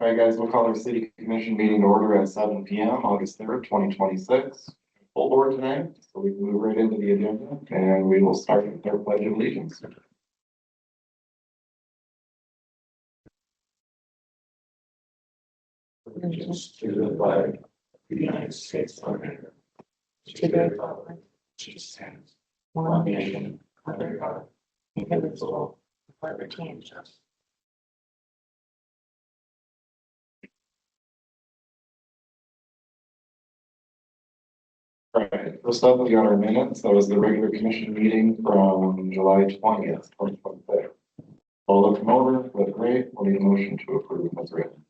All right, guys, we'll call our city commission meeting to order at 7 p.m. August 3rd, 2026. Full board tonight, so we can move right into the agenda and we will start with our pledge of allegiance. Allegiance to the flag of the United States of America, to the republic which stands one nation under God, indivisible, with liberty and justice. All right, first up, we got our minutes. That was the regular commission meeting from July 20th, 2025. I'll look them over, look great. We'll need a motion to approve as written.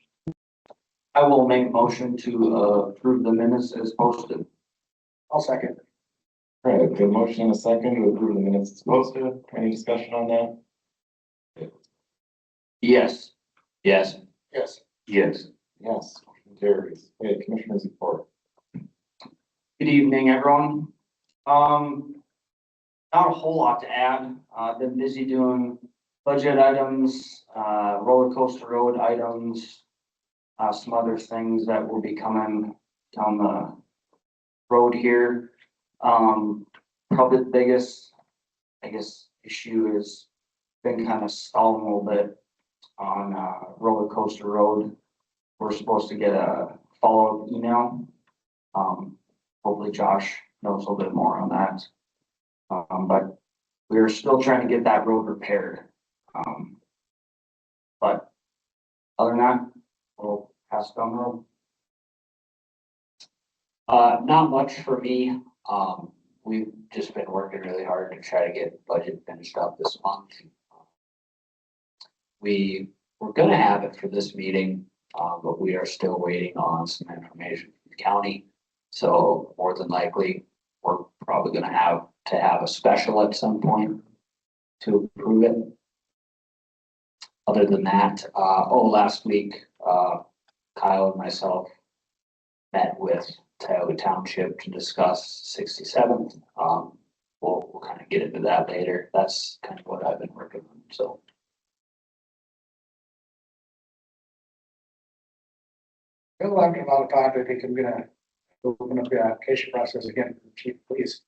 I will make a motion to approve the minutes as posted. I'll second. All right, we have a motion and a second to approve the minutes as posted. Any discussion on that? Yes. Yes. Yes. Yes. Yes, motion carries. Okay, commissioners report. Good evening, everyone. Not a whole lot to add. Been busy doing budget items, roller coaster road items, some other things that will be coming down the road here. Probably the biggest, I guess, issue is been kind of stalling a little bit on roller coaster road. We're supposed to get a follow-up email. Hopefully Josh knows a little bit more on that. But we're still trying to get that road repaired. But other than that, we'll pass it down the road. Not much for me. We've just been working really hard to try to get budget finished up this month. We were gonna have it for this meeting, but we are still waiting on some information from the county. So more than likely, we're probably gonna have to have a special at some point to approve it. Other than that, last week, Kyle and myself met with Tioga Township to discuss 67th. We'll kind of get into that later. That's kind of what I've been working on, so. Bill, after a lot of time, I think I'm gonna open up the application process again for the chief of police.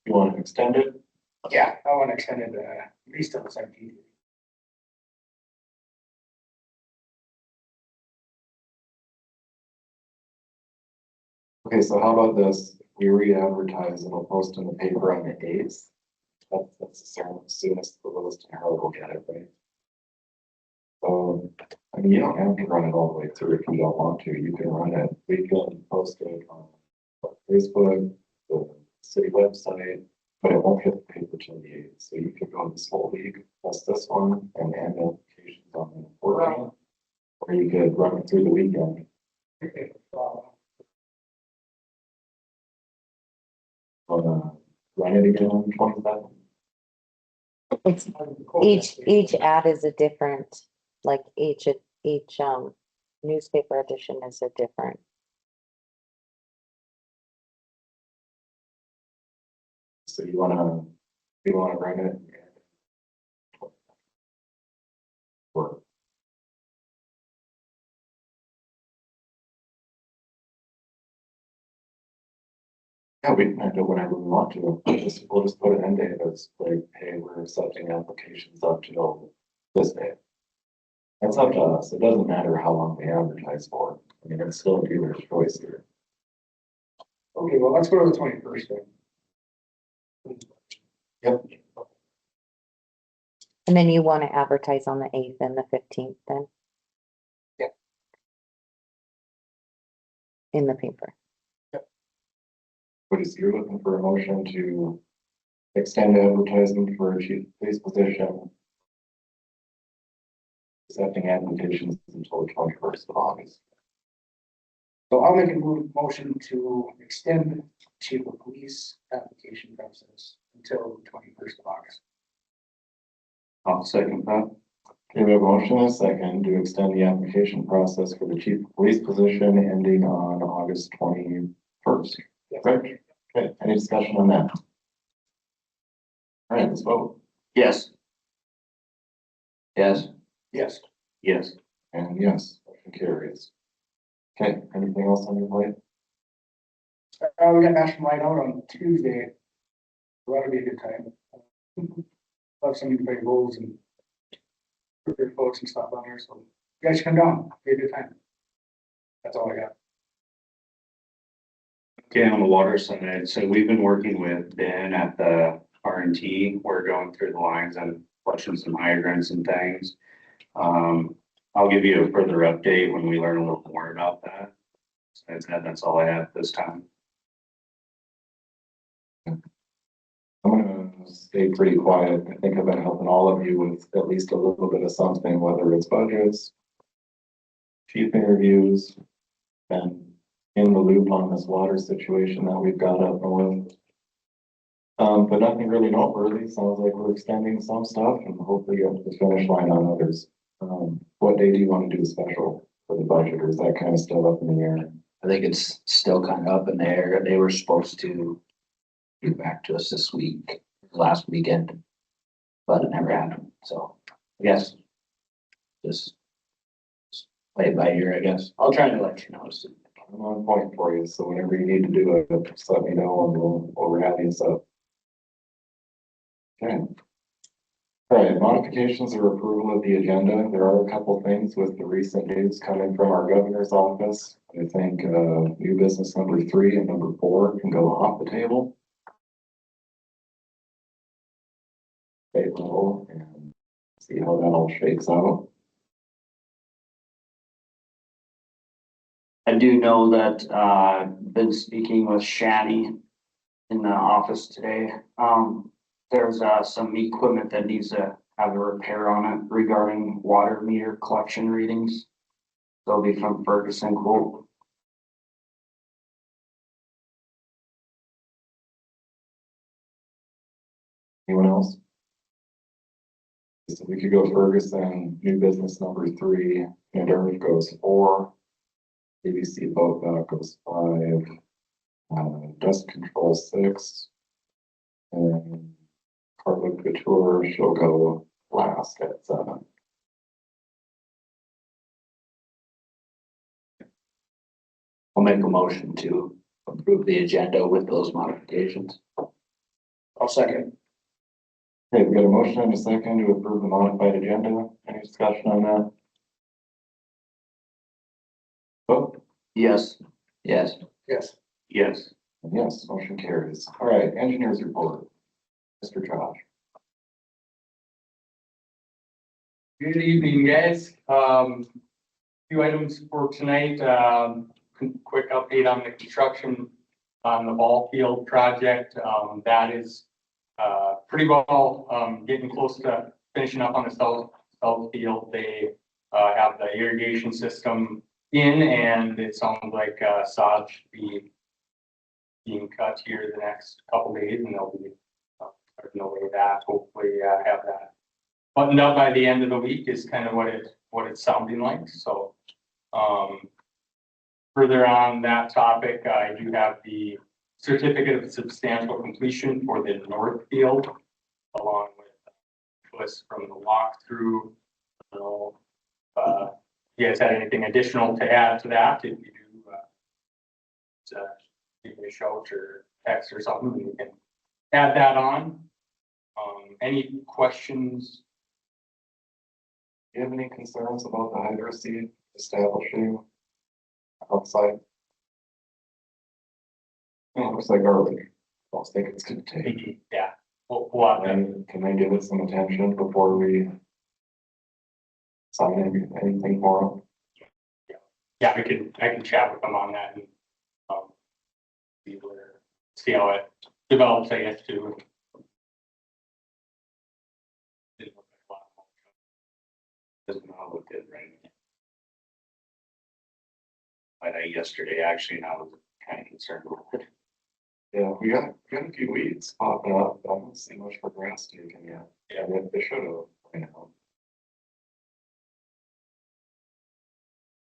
You want to extend it? Yeah, I want to extend it at least till the 17th. Okay, so how about this? We re-advertise and we'll post in the paper on the 8th. That's the soonest the Williston Herald will get it, right? So, I mean, you don't have to run it all the way through if you don't want to. You can run it. We can post it on Facebook, the city website, but it won't hit the paper till the 8th. So you could go this whole week, plus this one, and end notifications on the 14th. Or you could run it through the weekend. Run it again on the 27th. It's each ad is a different, like each newspaper edition is a different. So you wanna run it? Or yeah, we can do it whenever we want to. We'll just put an end date that's like, hey, we're accepting applications up till this day. That's up to us. It doesn't matter how long we advertise for. I mean, it's still a dealer's choice here. Okay, well, let's go to the 21st then. Yep. And then you want to advertise on the 8th and the 15th then? Yeah. In the paper. What is, you're looking for a motion to extend advertisement for a chief of police position, accepting applications until the 21st of August. So I'll make a motion to extend chief of police application process until the 21st of August. I'll second that. Okay, we have a motion and a second to extend the application process for the chief of police position ending on August 21st. Right? Okay, any discussion on that? All right, let's vote. Yes. Yes, Yes. yes. And yes, motion carries. Okay, anything else on your plate? We got National Night Out on Tuesday. That'll be a good time. Love some big bowls and good folks and stuff on there, so you guys come down, be a good time. That's all I got. Okay, on the water side, so we've been working with Ben at the R&T. We're going through the lines and flushing some hydrants and things. I'll give you a further update when we learn a little more about that. That's all I have this time. I'm gonna stay pretty quiet. I think I've been helping all of you with at least a little bit of something, whether it's budgets, chief interviews, and in the loop on this water situation that we've got up north. But nothing really noteworthy. Sounds like we're extending some stuff and hopefully get to the finish line on others. What day do you want to do special for the budget, or is that kind of still up in the air? I think it's still kind of up in the air. They were supposed to get back to us this week, last weekend. But it never happened, so I guess just play it by ear, I guess. I'll try to let you know soon. I'm on point for you, so whenever you need to do it, just let me know and we'll wrap this up. Okay. All right, modifications or approval of the agenda. There are a couple things with the recent news coming from our governor's office. I think, new business number 3 and number 4 can go off the table. State level and see how that all shakes out. I do know that, been speaking with Shani in the office today. There's, some equipment that needs to have a repair on it regarding water meter collection readings. They'll be from Ferguson quote. Anyone else? So we could go Ferguson, new business number 3, and Earth goes 4. ABC boat dock goes 5. Dust control 6. And Carla Couture, she'll go last at 7. I'll make a motion to approve the agenda with those modifications. I'll second. Okay, we got a motion and a second to approve the modified agenda. Any discussion on that? Vote. Yes. Yes, Yes. Yes. Yes, motion carries. All right, engineers report. Mr. Josh. Good evening, guys. Few items for tonight. Quick update on the construction on the ball field project. That is pretty well getting close to finishing up on the south field. They have the irrigation system in, and it sounds like sod should be being cut here the next couple days, and they'll be starting away that. Hopefully, have that buttoned up by the end of the week is kind of what it's sounding like. So, further on that topic, I do have the certificate of substantial completion for the north field, along with lists from the walkthrough. So, you guys had anything additional to add to that? If you do, give me a shout or text or something, you can add that on. Any questions? Do you have any concerns about the hydro seed establishing outside? It looks like garbage. I don't think it's gonna take. Yeah, we'll have that. And can they give it some attention before we sign anything for Yeah, I can chat with them on that and, see how it develops, I guess, too. Doesn't not look good right now. Yesterday, actually, and I was kind of concerned with it. them? Yeah, we got a few weeds popping up, but I don't see much for grass taking yet. Yeah, they should have, you know.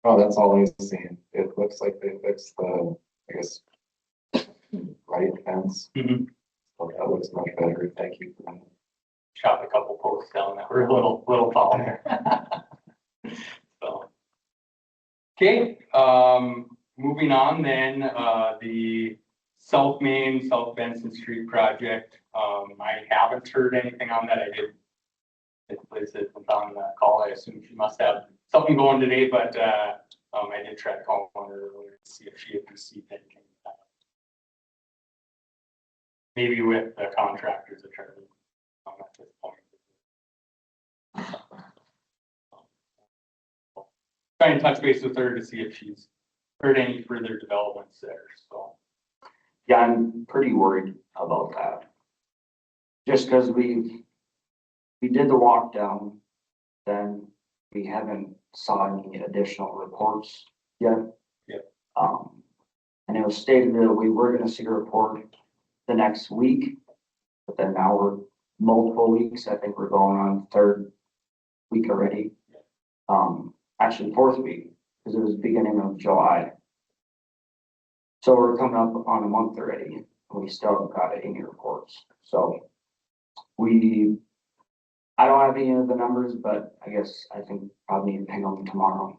Oh, that's all I've seen. It looks like they fixed the, I guess, right fence. Mhm. So that looks much better. Thank you for that. shot a couple posts down that were a little taller. So. Okay, moving on then, the South Main, South Benson Street project, I haven't heard anything on that. I did. If Liz isn't on the call, I assume she must have something going today, but, I did try to call her earlier to see if she had received anything. Maybe with the contractor's attorney, at this point. Try and touch base with her to see if she's heard any further developments there, so. Yeah, I'm pretty worried about that. Just because we did the walk down, then we haven't saw any additional reports yet. Yep. And it was stated that we were gonna see a report the next week, but then now we're multiple weeks. I think we're going on third week already. Actually fourth week, because it was beginning of July. So we're coming up on a month already, and we still haven't got any reports. So I don't have any of the numbers, but I think probably need to ping them tomorrow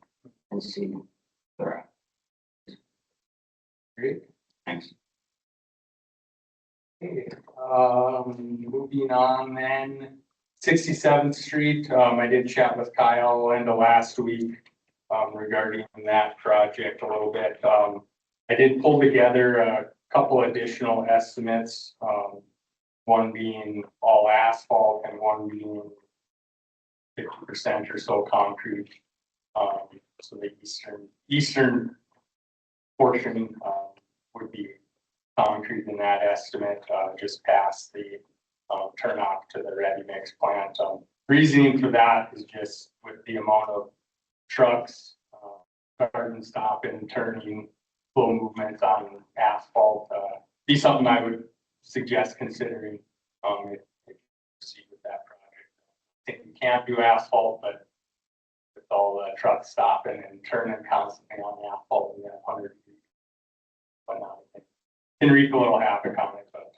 and see where they're at. Great. Thanks. Okay, moving on then, 67th Street, I did chat with Kyle in the last week, regarding that project a little bit. I did pull together a couple additional estimates, one being all asphalt and one being 50% or so concrete. So the eastern portion, would be concrete in that estimate, just past the turn off to the ready mix plant. Reasoning for that is just with the amount of trucks, starting, stopping, turning, flow movements on asphalt, be something I would suggest considering, if you proceed with that project. I think you can't do asphalt, but with all the trucks stopping and turning constantly on the asphalt, and 100 feet. But not, Enrico will have a comment, but,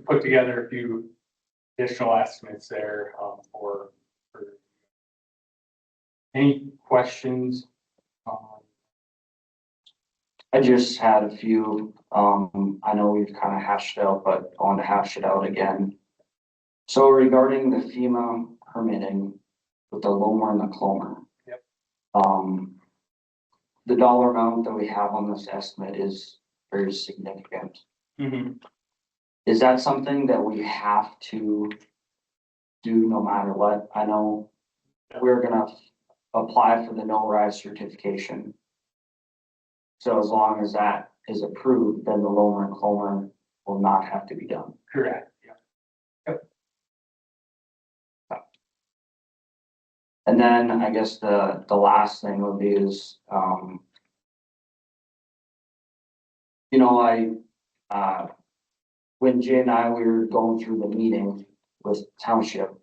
put together a few additional estimates there, for any questions? I just had a few, I know we've kind of hashed it out, but I want to hash it out again. So regarding the FEMA permitting with the Lomer and the Clomer. Yep. The dollar amount that we have on this estimate is very significant. Mm-hmm. Is that something that we have to do no matter what? I know we're gonna apply for the no rise certification. So as long as that is approved, then the Lomer and Clomer will not have to be done. Correct, yeah. And then I guess the last thing would be is, when Jay and I, we were going through the meeting with township,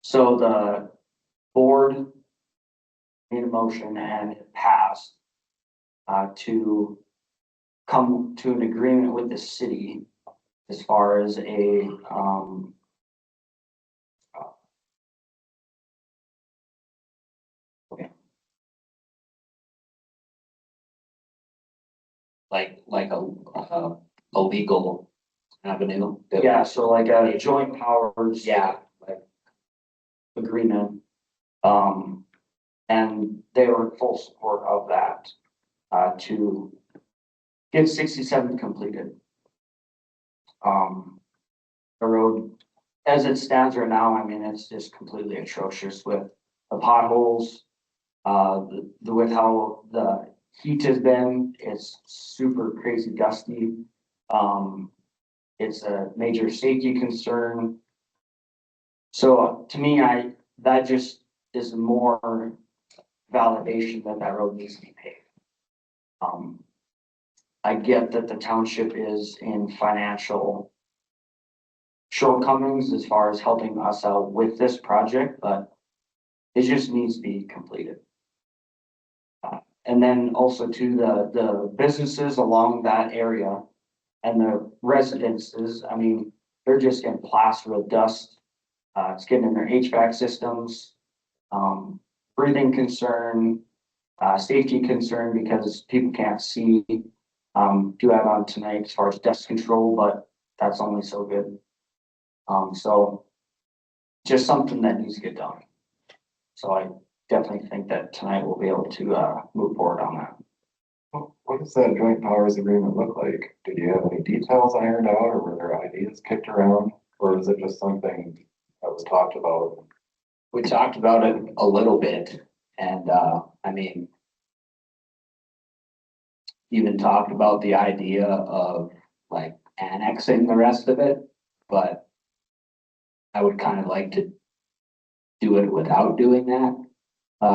so the board made a motion and it passed, to come to an agreement with the city as far as a, like a legal avenue. yeah, so like a joint powers. Yeah. Like agreement. And they were in full support of that, to get 67 completed. The road, as it stands right now, I mean, it's just completely atrocious with the potholes. With how the heat has been, it's super crazy gusty. It's a major safety concern. So to me, that just is more validation that that road needs to be paved. I get that the township is in financial shortcomings as far as helping us out with this project, but it just needs to be completed. And then also to the businesses along that area, And the residences, I mean, they're just getting plastered with dust. It's getting in their HVAC systems. Breathing concern, safety concern because people can't see. Do have on tonight as far as dust control, but that's only so good. So just something that needs to get done. So I definitely think that tonight we'll be able to, move forward on that. What does that joint powers agreement look like? Did you have any details ironed out, or were there ideas kicked around? Or is it just something that was talked about? We talked about it a little bit and, I mean, even talked about the idea of like annexing the rest of it, but I would kind of like to do it without doing that.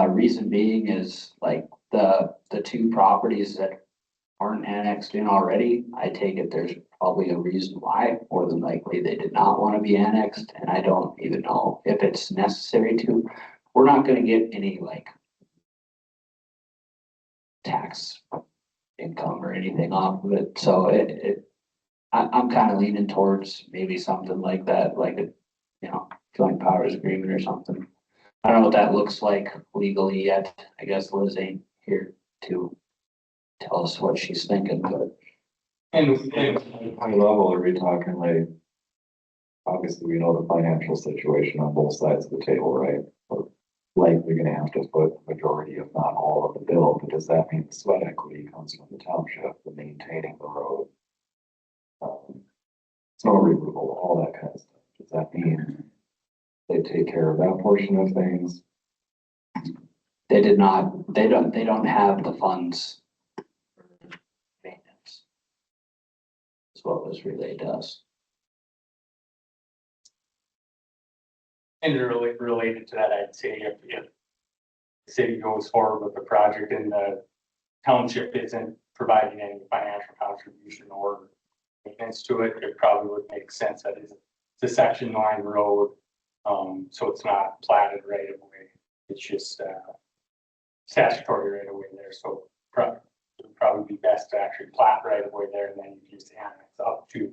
Reason being is like the two properties that aren't annexed in already, I take it there's probably a reason why. More than likely, they did not want to be annexed, and I don't even know if it's necessary to. We're not gonna get any like tax income or anything off of it, so I'm kind of leaning towards maybe something like that, like a, joint powers agreement or something. I don't know what that looks like legally yet. I guess Liz ain't here to tell us what she's thinking, but And High level, are we talking like, obviously, we know the financial situation on both sides of the table, right? We're likely gonna have to put majority, if not all of the bill, but does that mean the sweat equity comes from the township, the maintaining the road? Snow removal, all that kind of stuff. Does that mean they take care of that portion of things? they did not, they don't have the funds for maintenance. Is what was relayed to us. And related to that, I'd say if the city goes forward with the project and the township isn't providing any financial contribution or maintenance to it, it probably would make sense that it's a section line road. So it's not platted right of way. It's just, statutory right of way there. So it would probably be best to actually plat right of way there, and then you just annex up to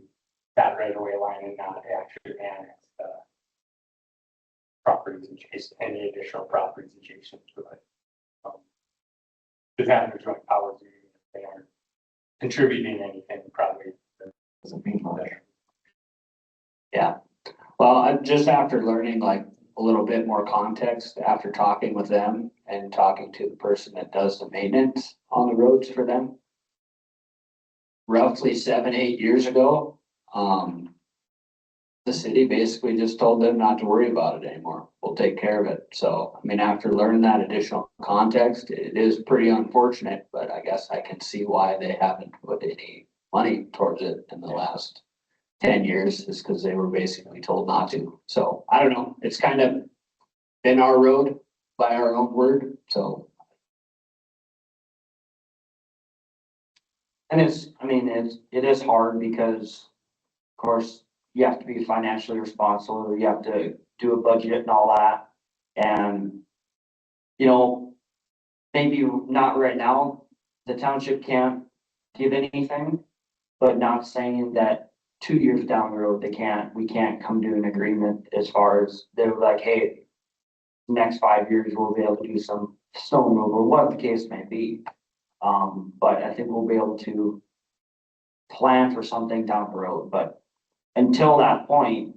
that right of way line and not actually annex the properties adjacent, any additional properties adjacent to it. Just having a joint powers agreement, if they aren't contributing anything, probably Doesn't mean much. Yeah, well, just after learning like a little bit more context, after talking with them and talking to the person that does the maintenance on the roads for them. Roughly 7-8 years ago, the city basically just told them not to worry about it anymore. We'll take care of it. So, I mean, after learning that additional context, it is pretty unfortunate, but I guess I can see why they haven't put any money towards it in the last 10 years, is because they were basically told not to. So I don't know. It's kind of been our road by our own word. So And it is hard because, of course, you have to be financially responsible, you have to do a budget and all that. And, maybe not right now, the township can't give anything, but not saying that 2 years down the road, we can't come to an agreement as far as they're like, hey, next 5 years, we'll be able to do some snow removal, what the case may be. But I think we'll be able to plan for something down the road, but until that point,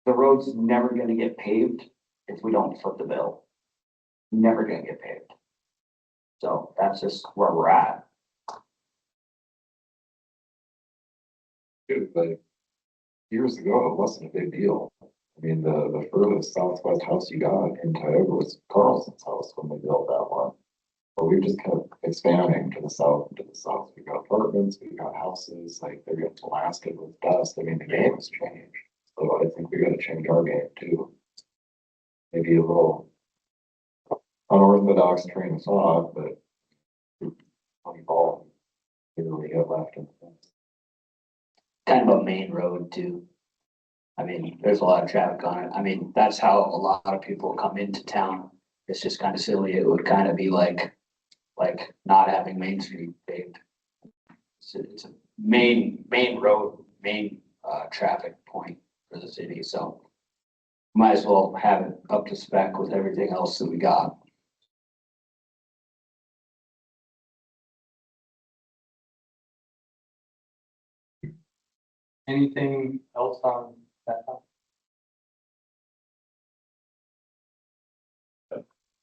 the road's never gonna get paved if we don't foot the bill. Never gonna get paved. So that's just where we're at. Dude, but years ago, it wasn't a big deal. I mean, the furthest southwest house you got in Tioga was Carlson's house when they built that one. But we just kept expanding to the south and to the south. We got apartments, we got houses, like they're getting blasted with dust. I mean, the game has changed. So I think we gotta change our game too. Maybe a little unorthodox train of thought, but funny ball. Maybe we get left in the fence. kind of a main road too. I mean, there's a lot of traffic on it. I mean, that's how a lot of people come into town. It's just kind of silly. It would kind of be like not having Main Street paved. It's a main road, traffic point for the city, so. Might as well have it up to spec with everything else that we got. Anything else on that?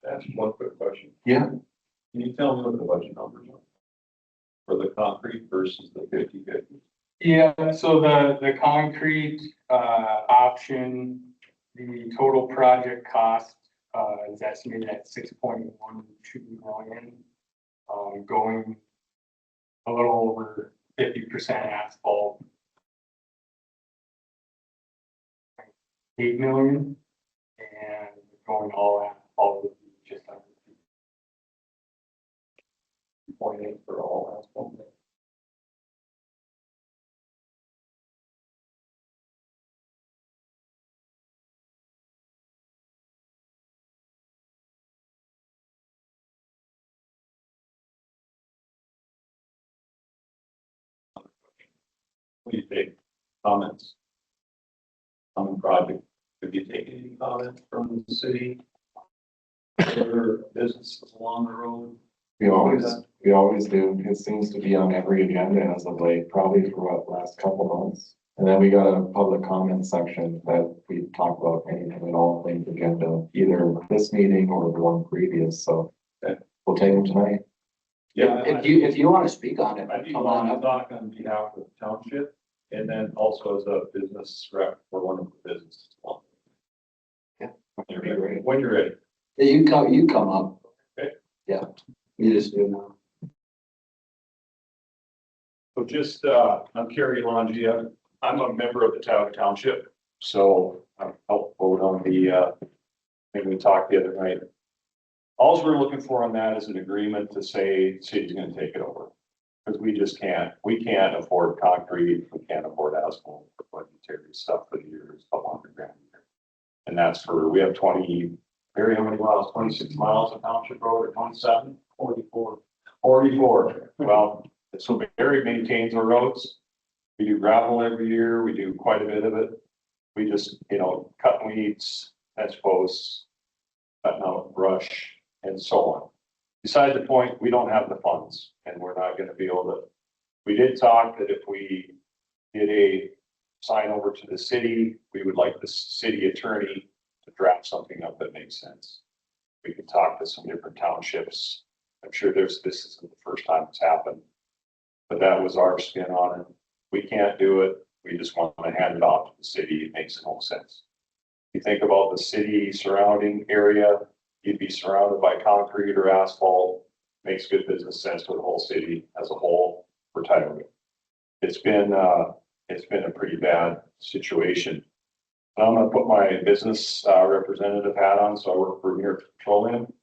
That's one quick question. Yeah. Can you tell me what the budget numbers are? For the concrete versus the 50/50? Yeah, so the concrete, option, the total project cost, is estimated at 6.12 million. Going a little over 50% asphalt. 8 million, and going all would be just under 2.8 for all asphalt. What do you think? Comments? On the project? Have you taken any comments from the city? Other businesses along the road? We always do. It seems to be on every agenda as of late, probably for what, last couple months. And then we got a public comment section that we talk about anything at all, things agenda, either this meeting or the one previous, so. We'll take them tonight. Yeah. If you wanna speak on it, I think come on I'll up. talk on behalf of the township and then also as a business rep for one of the businesses. That'd be great. When you're ready. Yeah, you come up. Okay. Yeah, you just do now. So just, I'm Kerry Longia. I'm a member of the Tioga Township. So I helped vote on the, thing we talked the other night. All we're looking for on that is an agreement to say city's gonna take it over. Because we can't afford concrete, we can't afford asphalt, budgetary stuff for the years, $100,000 a year. And that's for, we have 20, Barry, how many miles? 26 miles of township road or 27? 44. 44. Well, so Barry maintains our roads. We do gravel every year. We do quite a bit of it. We just, cut weeds, fence posts, cutting out brush and so on. Beside the point, we don't have the funds and we're not going to be able to. We did talk that if we did a sign over to the city, we would like the city attorney to draft something up that makes sense. We could talk to some different townships. I'm sure this isn't the first time it's happened, but that was our spin on it. We can't do it. We just want to hand it off to the city. It makes no sense. You think about the city surrounding area, you'd be surrounded by concrete or asphalt. Makes good business sense for the whole city as a whole for Tioga. It's been a pretty bad situation. I'm gonna put my business representative hat on, so I work for Merrick Petroleum.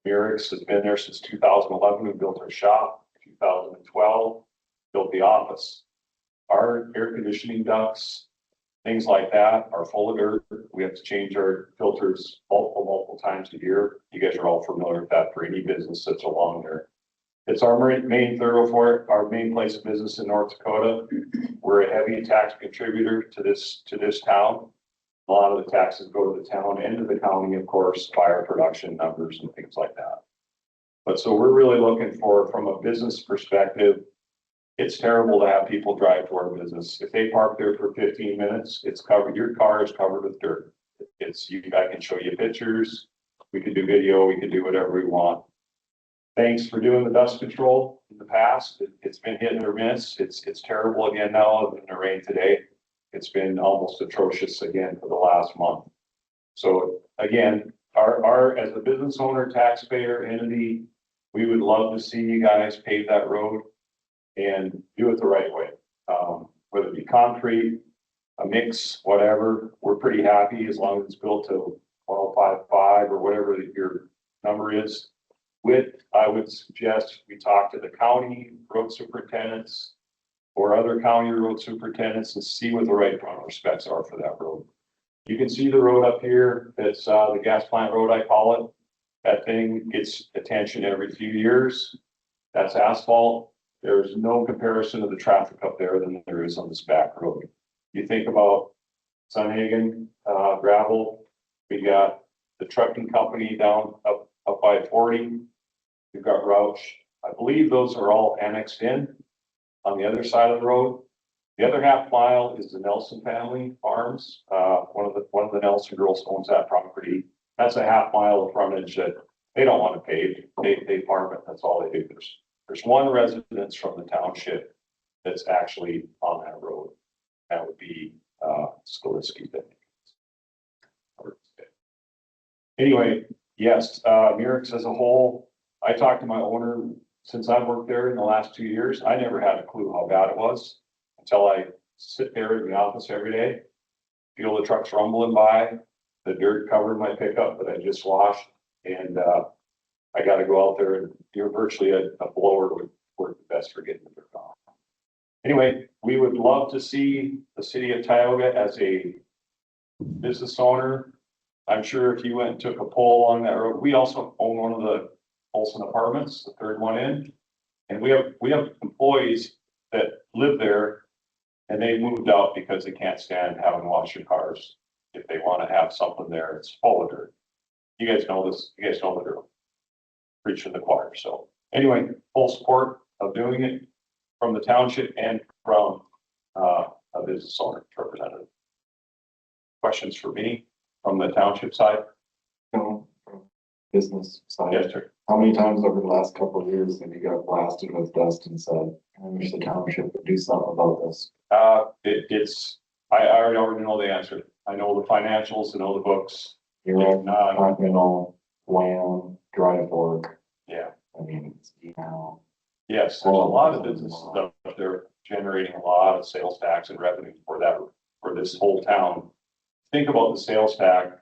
Merrick's has been there since 2011. We built our shop. 2012, built the office. Our air conditioning ducts, things like that are full of dirt. We have to change our filters multiple times a year. You guys are all familiar with that for any business that's along there. It's our main thoroughfare, our main place of business in North Dakota. We're a heavy tax contributor to this town. A lot of the taxes go to the town and to the county, of course, by our production numbers and things like that. But so we're really looking for, from a business perspective, it's terrible to have people drive to our business. If they park there for 15 minutes, it's covered. Your car is covered with dirt. I can show you pictures. We can do video. We can do whatever we want. Thanks for doing the dust control in the past. It's been hit or miss. It's terrible again now in the rain today. It's been almost atrocious again for the last month. So again, our as a business owner, taxpayer entity, we would love to see you guys pave that road and do it the right way. Whether it be concrete, a mix, whatever, we're pretty happy as long as it's built to 105.5 or whatever your number is. I would suggest we talk to the county road superintendents or other county road superintendents and see what the right front specs are for that road. You can see the road up here. That's the gas plant road, I call it. That thing gets attention every few years. That's asphalt. there's no comparison to the traffic up there than there is on this back road. You think about Sunhagen, gravel, we got the trucking company down up by 40. We've got Roush. I believe those are all annexed in on the other side of the road. The other half mile is the Nelson family farms. One of the Nelson girls owns that property. That's a half mile of frontage that they don't want to pave. They farm it. That's all they do. There's one residence from the township that's actually on that road. That would be, Skaliski. Anyway, yes, Merrick's as a whole, I talked to my owner since I've worked there in the last 2 years. I never had a clue how bad it was until I sit there in the office every day, feel the trucks rumbling by, the dirt covered my pickup that I just washed, and I got to go out there and you're virtually a blower would work the best for getting the dirt off. Anyway, we would love to see the city of Tioga as a business owner. I'm sure if you went and took a poll on that road, we also own one of the Olson apartments, the third one in. And we have employees that live there and they moved out because they can't stand having to wash your cars. If they want to have something there, it's full of dirt. You guys know this, you guys know the drill. Preaching the choir. So anyway, full support of doing it from the township and from a business owner representative. Questions for me from the township side? No, from business side. Yes, sir. How many times over the last couple of years have you got blasted with dust and said, I wish the township would do something about this? I already know the answer. I know the financials, I know the books. You're It's right, not, Continental, Lamb, Dry Fork. yeah, I mean, it's, you know, yes, there's a lot of businesses up there generating a lot of sales tax and revenue for that, for this whole town. Think about the sales tax.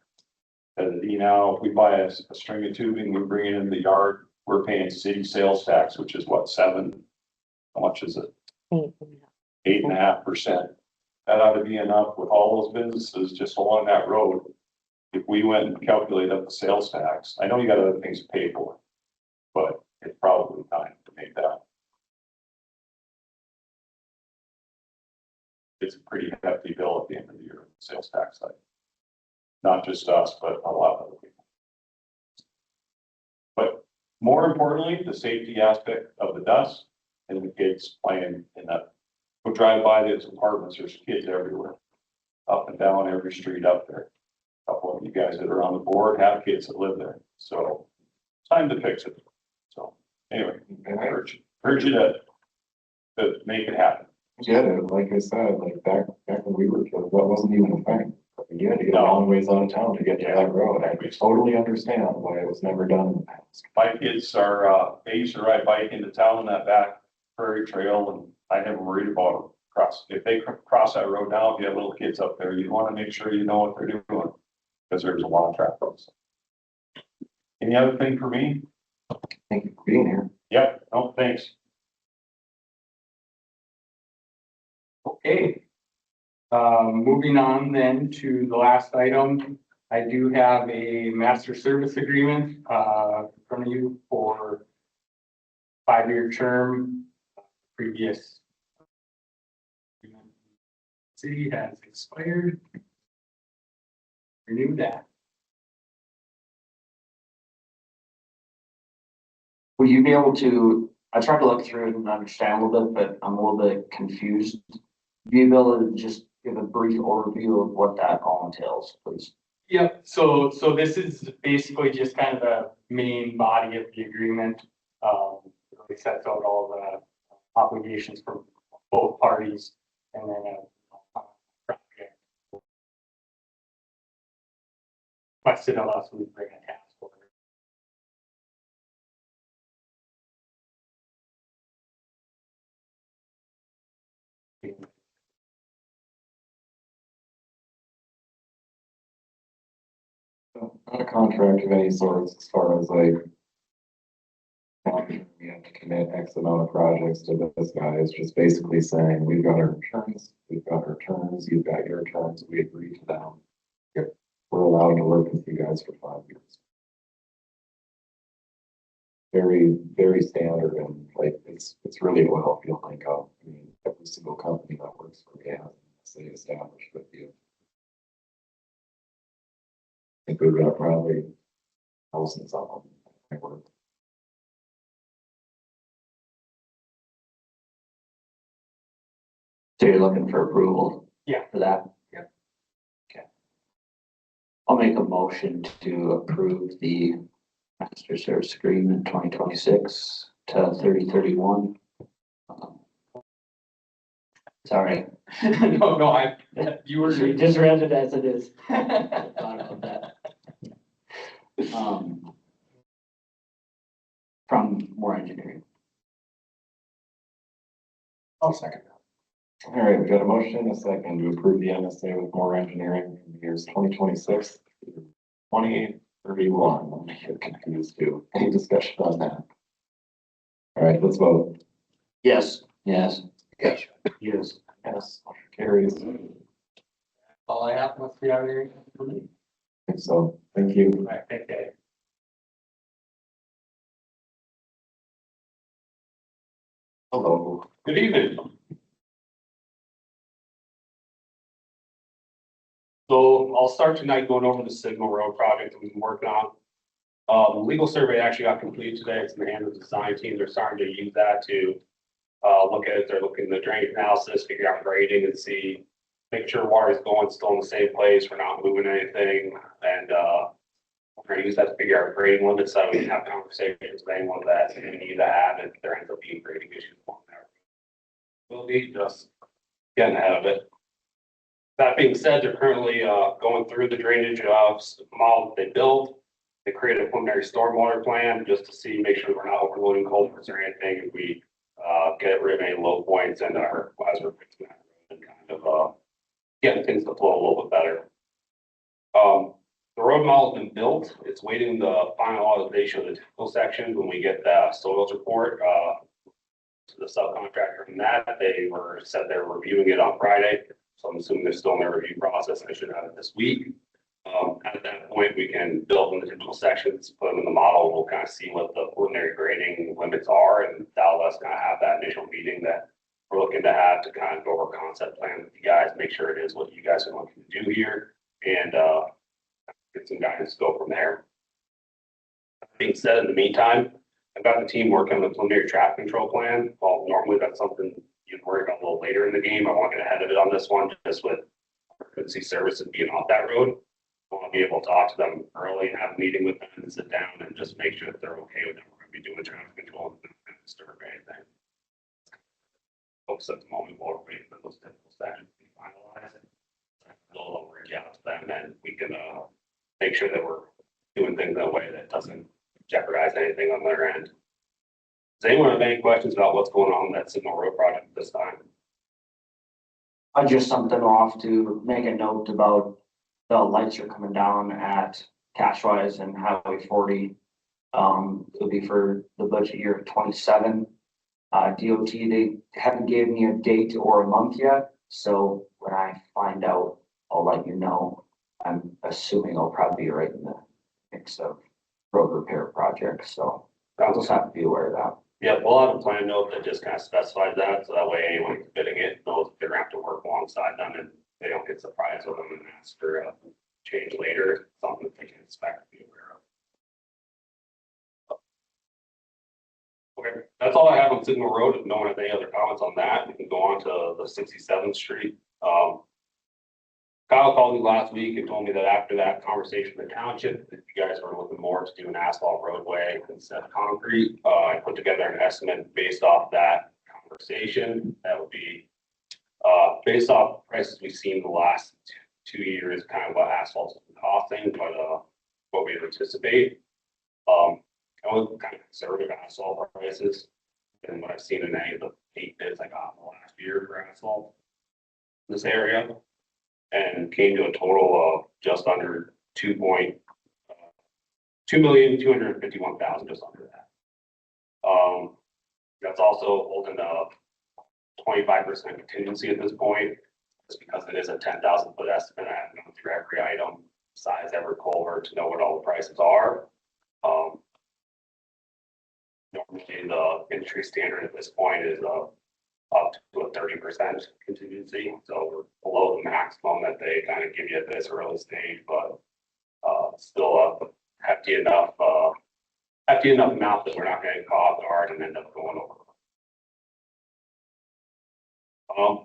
You know, if we buy a string of tubing, we bring it in the yard, we're paying city sales tax, which is what, how much is it? 8.5%. That ought to be enough with all those businesses just along that road. If we went and calculated up the sales tax, I know you got other things to pay for, but it's probably time to make that. It's a pretty hefty bill at the end of the year, sales tax side. Not just us, but a lot of other people. But more importantly, the safety aspect of the dust and the kids playing in that. Go drive by those apartments, there's kids everywhere, up and down every street up there. A couple of you guys that are on the board have kids that live there, so it's time to fix it. So anyway, I urge you to make it happen. get it, like I said, like back when we were kids, that wasn't even a thing. You had to get a long ways out of town to get to that road. I totally understand why it was never done in the past. My kids are, they used to ride bike into town on that back prairie trail, and I never worried about them if they cross that road now, if you have little kids up there, you want to make sure you know what they're doing, because there's a lot of traffic. Any other thing for me? Thank you for being here. Yep, no, thanks. Okay. Moving on then to the last item, I do have a master service agreement, in front of you for 5-year term. Previous city has expired. Renew that. Will you be able to, I tried to look through it and understand a little bit, but I'm a little bit confused. Be able to just give a brief overview of what that all entails, please? Yep, so this is basically just kind of the main body of the agreement. It really sets out all the obligations from both parties, and then a project requested of us, we bring a task order. Not a contract of any sort as far as like, we have to commit X amount of projects to this guy. It's just basically saying, we've got our terms, you've got your terms, we agree to them. Yep. We're allowed to work with you guys for 5 years. Very, very standard and like, it's really oil field lingo. I mean, every single company that works for me has an say established with you. I think we've got probably thousands of them. I work. So you're looking for approval? Yeah. For that? Yep. Okay. I'll make a motion to approve the master service agreement 2026 to 3031. Sorry. No, you were. You just read it as it is. Thought about that. From more engineering. I'll second that. All right, we got a motion, a second to approve the MSA with More Engineering in the years 2026 to 2031. I'm getting confused too. Any discussion on that? All right, let's vote. Yes. Yes. Yes. Yes. Yes, motion carries. All I have must be out here. So, thank you. Right, okay. Hello. Good evening. So I'll start tonight going over the Signal Road project we've been working on. The legal survey actually got completed today. It's in the hands of the design team. They're starting to use that to look at it. They're looking at the drainage analysis, figure out grading and see, make sure water is going still in the same place. We're not moving anything. And we're gonna use that to figure out grading limits so we can have conversations with anyone that we need to have if there ends up being grading issues along there. We'll be just getting ahead of it. That being said, they're currently going through the drainage model that they built. They created a preliminary stormwater plan just to see, make sure we're not overloading culverts or anything. If we get rid of any low points and our as we're fixing that road and kind of getting things to flow a little bit better. The road model's been built. It's waiting the final authorization of the technical section when we get the soils report to the subcontractor from that. They said they're reviewing it on Friday. So I'm assuming they're still in their review process. I should have it this week. At that point, we can build in the technical sections, put them in the model. We'll kind of see what the preliminary grading limits are, and that'll let us kind of have that initial meeting that we're looking to have to kind of go over concept plan with you guys, make sure it is what you guys are looking to do here, and get some guidance to go from there. That being said, in the meantime, I've got the team working on the preliminary traffic control plan. Well, normally that's something you'd worry about a little later in the game. I want to get ahead of it on this one, just with emergency services being off that road. I want to be able to talk to them early and have a meeting with them and sit down and just make sure that they're okay with it. We're going to be doing traffic control and disturb anything. Folks at the moment, while we're waiting for those technical sections to be finalized. I'll reach out to them and we can make sure that we're doing things in a way that doesn't jeopardize anything on their end. Does anyone have any questions about what's going on in that Signal Road project this time? I just something off to make a note about the lights are coming down at Cashwise and Highway 40. It'll be for the budget year of 27. DOT, they haven't given me a date or a month yet. So when I find out, I'll let you know. I'm assuming I'll probably be right in the mix of road repair projects. So I'll just have to be aware of that. Yeah, we'll have a plan note that just kind of specifies that, so that way anyone who's bidding it knows they're gonna have to work alongside them and they don't get surprised with them and ask for a change later, something that they can expect to be aware of. Okay, that's all I have on Signal Road. If no one has any other comments on that, we can go on to the 67th Street. Kyle called me last week and told me that after that conversation with the township, that you guys were looking more to do an asphalt roadway instead of concrete. I put together an estimate based off that conversation. That would be based off prices we've seen the last 2 years, kind of what asphalt's been costing, but what we anticipate. I was kind of conservative asphalt prices than what I've seen in any of the 8 bids I got in the last year for asphalt in this area. And came to a total of just under 2,251,000, just under that. That's also holding a 25% contingency at this point, just because it is a 10,000 foot estimate. I haven't gone through every item, size, every culvert to know what all the prices are. The industry standard at this point is, up to a 30% contingency, so we're below the maximum that they kind of give you at this early stage, but, still a hefty enough amount that we're not gonna get caught off guard and end up going over. I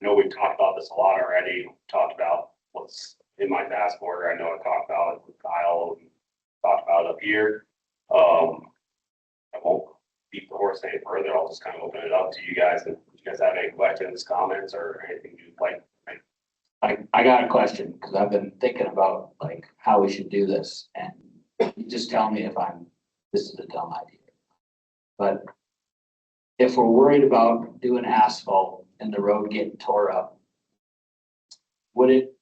know we've talked about this a lot already, talked about what's in my task order. I know I talked about it with Kyle and talked about it up here. I won't beat the horse any further. I'll just kind of open it up to you guys. If you guys have any questions, comments, or anything you'd like. I got a question, because I've been thinking about like how we should do this, and you just tell me if this is a dumb idea. But if we're worried about doing asphalt and the road getting tore up, would it,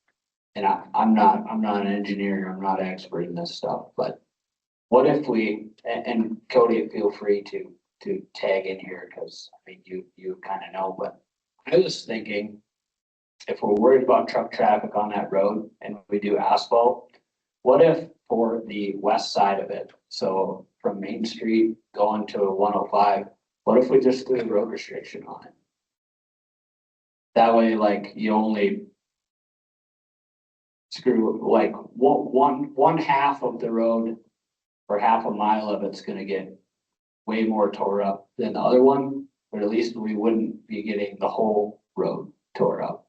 and I'm not an engineer, I'm not an expert in this stuff, but what if we, and Cody, feel free to tag in here, because I mean, you kind of know, but I was thinking, if we're worried about truck traffic on that road and we do asphalt, what if for the west side of it, so from Main Street going to 105, what if we just do a road restriction on it? That way, like, you only screw, like, one half of the road or half a mile of it's gonna get way more tore up than the other one, but at least we wouldn't be getting the whole road tore up.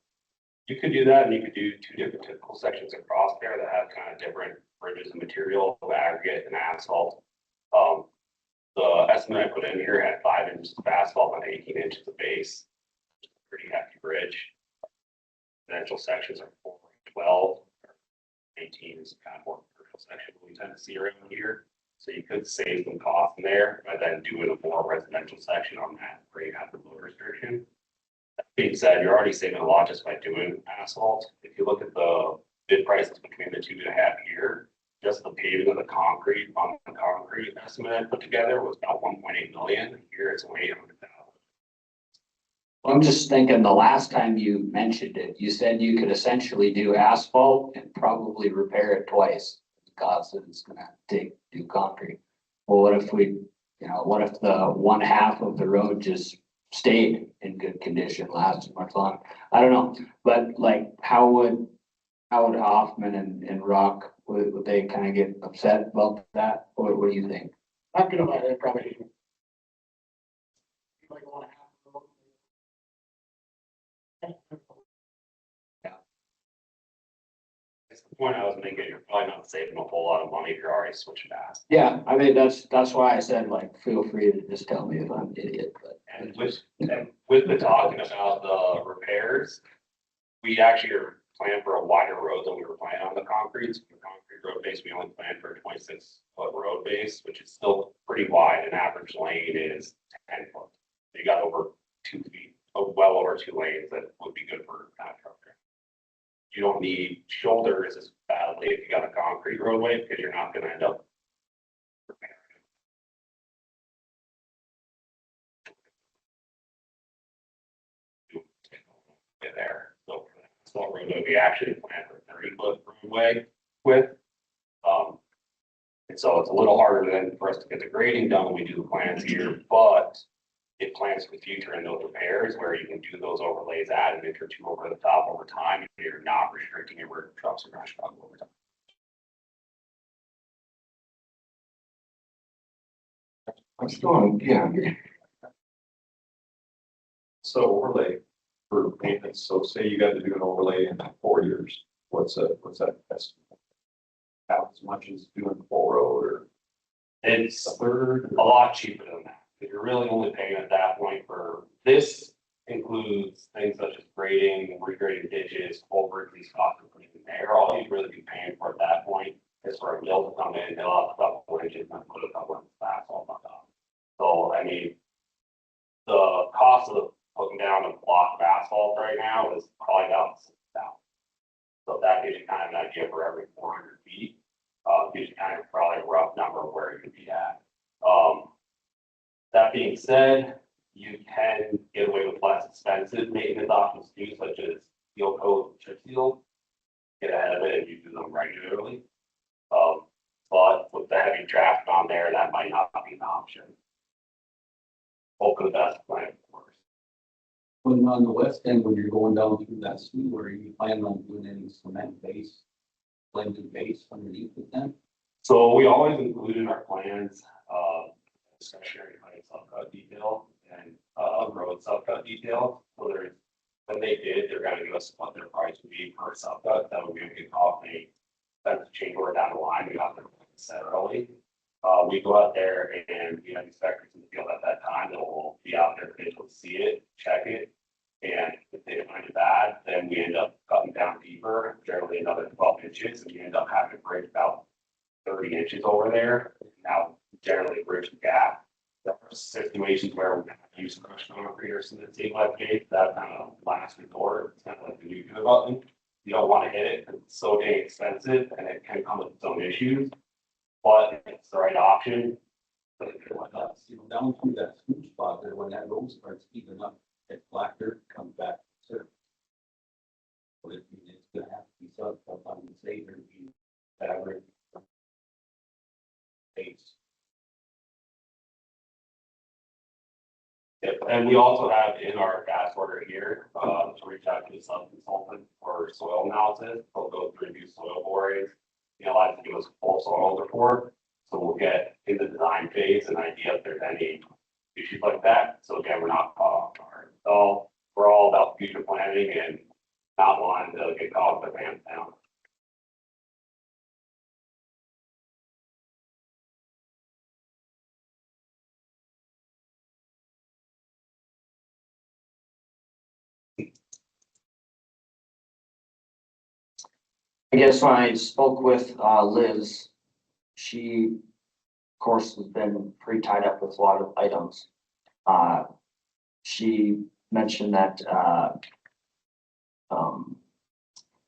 You could do that, and you could do two different typical sections across there that have kind of different bridges and material, of aggregate and asphalt. The estimate I put in here had 5 inches of asphalt and 18 inches of base. Pretty hefty bridge. Residential sections are 4 and 12. 18 is kind of more commercial section we tend to see around here. So you could save some cost in there by then doing a more residential section on that where you have the load restriction. That being said, you're already saving a lot just by doing asphalt. If you look at the bid prices between the 2.5 year, just the paving of the concrete on the concrete estimate I put together was about 1.8 million. Here it's only 800,000. I'm just thinking, the last time you mentioned it, you said you could essentially do asphalt and probably repair it twice. Because it's gonna do concrete. Well, what if what if the one half of the road just stayed in good condition, lasted much longer? I don't know, but like, how would Hoffman and Rock, would they kind of get upset about that? Or what do you think? Not gonna lie, they probably. Like one half of the road. That's the point I was making. You're probably not saving a whole lot of money if you're already switching to asphalt. Yeah, I mean, that's why I said, like, feel free to just tell me if I'm an idiot, but. And with the talking about the repairs, we actually are planning for a wider road than we were planning on the concrete. So the concrete road base, we only planned for a 26-foot road base, which is still pretty wide. An average lane is 10 foot. You got over 2 feet, well over 2 lanes that would be good for a truck. You don't need shoulders as badly if you got a concrete roadway, because you're not gonna end up repairing it. Get there. So for that small roadway, we actually plan for 30-foot roadway width. And so it's a little harder than for us to get the grading done when we do the plans here, but it plans for the future in those repairs where you can do those overlays, add an inch or two over the top over time, and you're not restricting your where trucks are gonna struggle over time. I'm still on, yeah, So overlay for maintenance, so say you got to do an overlay in 4 years, what's that estimate? How as much as doing full road or It's a third? a lot cheaper than that. If you're really only paying at that point for this includes things such as grading, regrading ditches, culverts, these costs are putting in there. All you'd really be paying for at that point is for a mill to come in, mill out a couple inches and put a couple of asphalt on top. So, I mean, the cost of putting down a block of asphalt right now is probably about $6,000. So that gives you kind of an idea for every 400 feet. Gives you kind of probably a rough number of where you could be at. That being said, you can get away with less expensive maintenance options too, such as seal coat, chip seal. Get ahead of it and you do them regularly. But with the heavy traffic on there, that might not be an option. hope for the best plan, of course. When on the west end, when you're going down through that sewer, are you planning on doing any cement base, blended base underneath it then? So we always include in our plans, discretionary pipe subcut detail and, road subcut detail. So there's, when they did, they're gonna give us what their price would be per subcut, that would be a good company. That's a change order down the line, we got to set early. We go out there and we have inspectors in the field at that time that will be out there to be able to see it, check it. And if they find it bad, then we end up cutting down deeper, generally another 12 inches, and we end up having to break about 30 inches over there. Now, generally bridge the gap. There are situations where we have to use crushed concrete or some same like gate, that kind of last resort, it's kind of like the new button. You don't want to hit it because it's so dang expensive and it can come with its own issues. But it's the right option. But if you're like us, You know, down through that scoop spot there, when that road starts heating up, that black dirt comes back to the surface. But it's gonna have to be sub, I'm gonna say there'd be fabric. Base. Yep, and we also have in our task order here, to reach out to the sub consultant for soil analysis. They'll go through and do soil borings. You know, like to do a full soil report. So we'll get in the design phase an idea if there's any issues like that. So again, we're not caught off guard. So we're all about future planning and not wanting to get caught with the pants down. I guess when I spoke with, Liz, she, of course, has been pretty tied up with a lot of items. She mentioned that,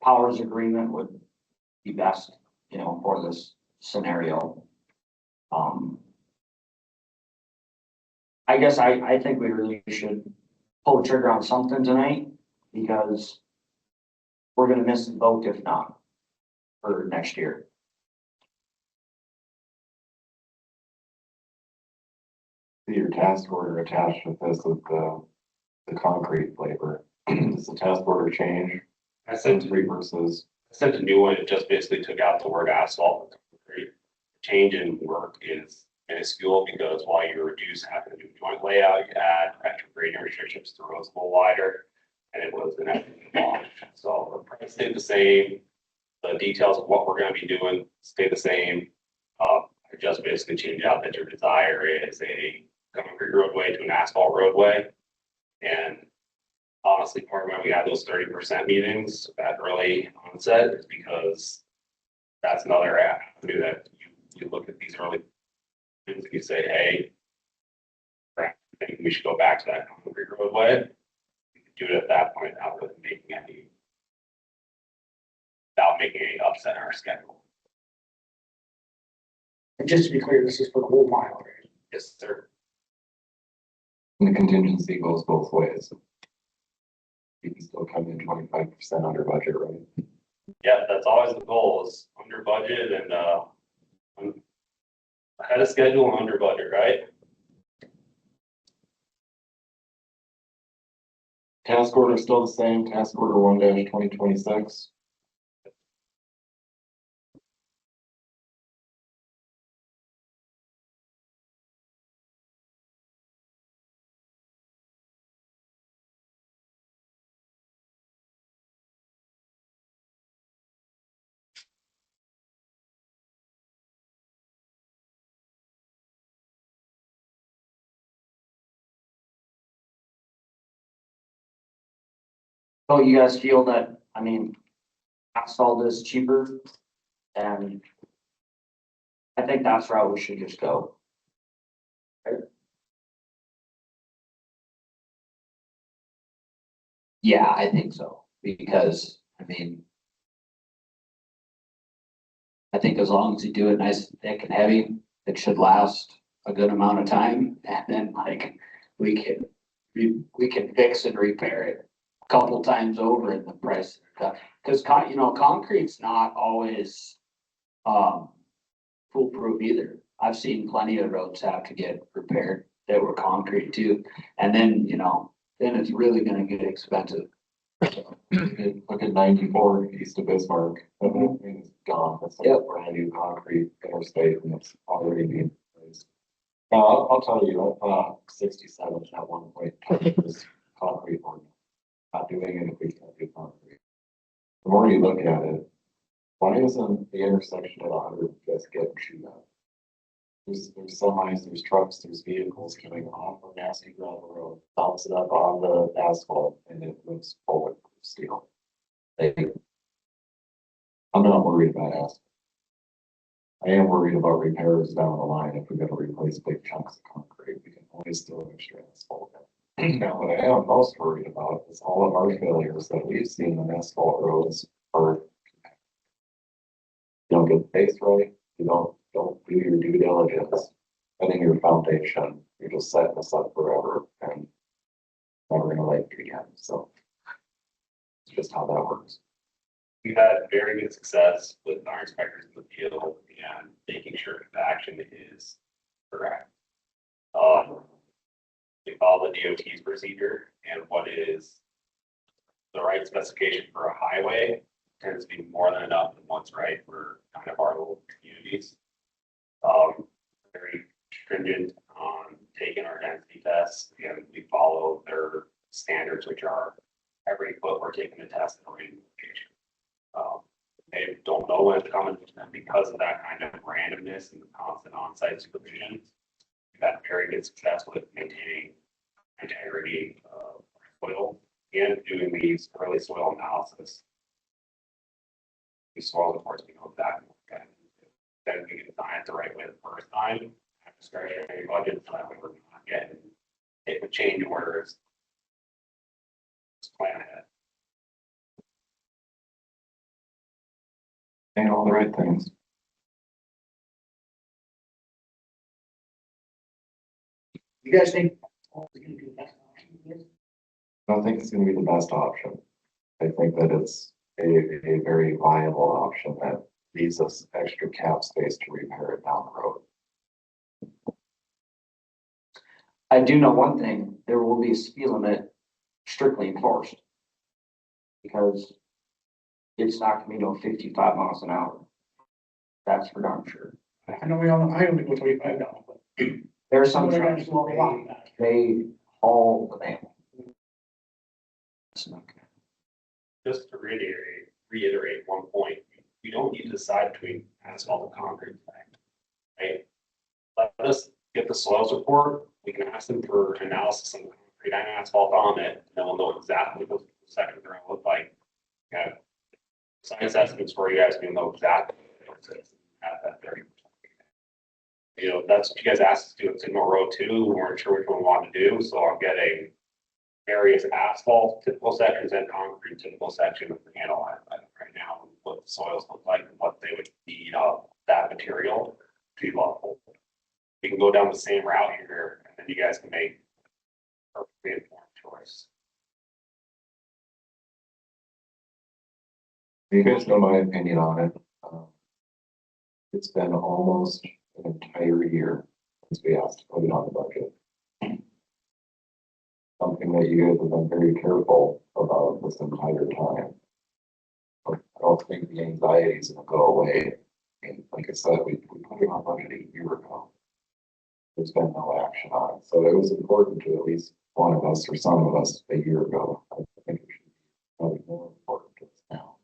powers agreement would be best, you know, for this scenario. I guess I think we really should pull the trigger on something tonight because we're gonna miss the boat if not for next year. Your task order attached with this with the concrete flavor. Does the task order change? I sent a new one. It just basically took out the word asphalt. Change in work is minuscule because while you reduce having to do joint layout, you add extra grading restrictions to roads a little wider. And it was an extra launch. So the price stayed the same. The details of what we're gonna be doing stay the same. I just basically changed out that your desire is a concrete roadway to an asphalt roadway. And honestly, part of why we had those 30% meetings at early onset is because that's another avenue that you look at these early things and you say, hey, I think we should go back to that concrete roadway. We could do it at that point without making any upset in our schedule. And just to be clear, this is for the whole mile, right? Yes, sir. And the contingency goes both ways. You can still come in 25% under budget, right? Yeah, that's always the goal is under budget and, ahead of schedule and under budget, right? Task order is still the same, task order 1-2026. So you guys feel that, I mean, asphalt is cheaper and I think that's the route we should just go. Yeah, I think so, because, I mean. I think as long as you do it nice, and thick and heavy, it should last a good amount of time, and then like, we can fix and repair it a couple times over in the price. Cause you know, concrete's not always, foolproof either. I've seen plenty of roads have to get repaired that were concrete too. And then, you know, then it's really gonna get expensive. Look at 94 east of Bismarck, the whole thing is gone, it's like a Yep. brand new concrete interstate and it's already being replaced. I'll tell you, I thought 67 at one point was concrete or not doing it if we can't do concrete. The more you look at it, why isn't the intersection at 100 just getting chewed up? There's semis, there's trucks, there's vehicles coming off of nasty gravel road, bounce it up on the asphalt and it moves forward with steel. Like, I'm not worried about asphalt. I am worried about repairs down the line. If we're gonna replace big chunks of concrete, we can always still extra asphalt. Now, what I am most worried about is all of our failures that we've seen on asphalt roads are you don't get the base right, you don't do your due diligence, setting your foundation, you're just setting us up forever and never gonna like it again, so. It's just how that works. We've had very good success with our inspectors in the field and making sure the action is correct. We follow the DOT's procedure and what is the right specification for a highway tends to be more than enough and what's right for kind of our little communities. Very stringent on taking our density tests and we follow their standards, which are every foot we're taking a test in a random location. They don't know when it's coming, and because of that kind of randomness and constant on-site supervision, we've had very good success with maintaining integrity of soil and doing these early soil analysis. These soil reports, we know that, and then we can design it the right way the first time. Have discretionary budget, so that way we're not getting hit with change orders. Just plan ahead. Saying all the right things. You guys think? It's gonna be the best option for this? I don't think it's gonna be the best option. I think that it's a very viable option that leaves us extra cap space to repair it down the road. I do know one thing, there will be a speed limit strictly enforced. Because it's not gonna be no 55 miles an hour. That's for darn sure. I know we all, I only go 25 now, but. There are some Some trucks, go a lot faster. they haul the van. It's not good. Just to reiterate one point, we don't need to decide between asphalt and concrete. Right? Let us get the soils report, we can ask them for analysis on concrete and asphalt on it, and then we'll know exactly what the sections are gonna look like. Okay. Science estimates for you guys, we'll know exactly what it is at that 30%. You know, that's what you guys asked us to do in Signal Road 2, we weren't sure which one we wanted to do, so I'm getting various asphalt typical sections and concrete typical sections to analyze that right now, what the soils look like and what they would need of that material to be level. We can go down the same route here and then you guys can make a perfectly informed choice. You guys know my opinion on it. It's been almost an entire year since we asked to put it on the budget. Something that you guys have been very careful about this entire time. But I don't think the anxiety is gonna go away. And like I said, we put it on budget a year ago. There's been no action on it, so it was important to at least one of us or some of us a year ago. I think it should be probably more important to us now.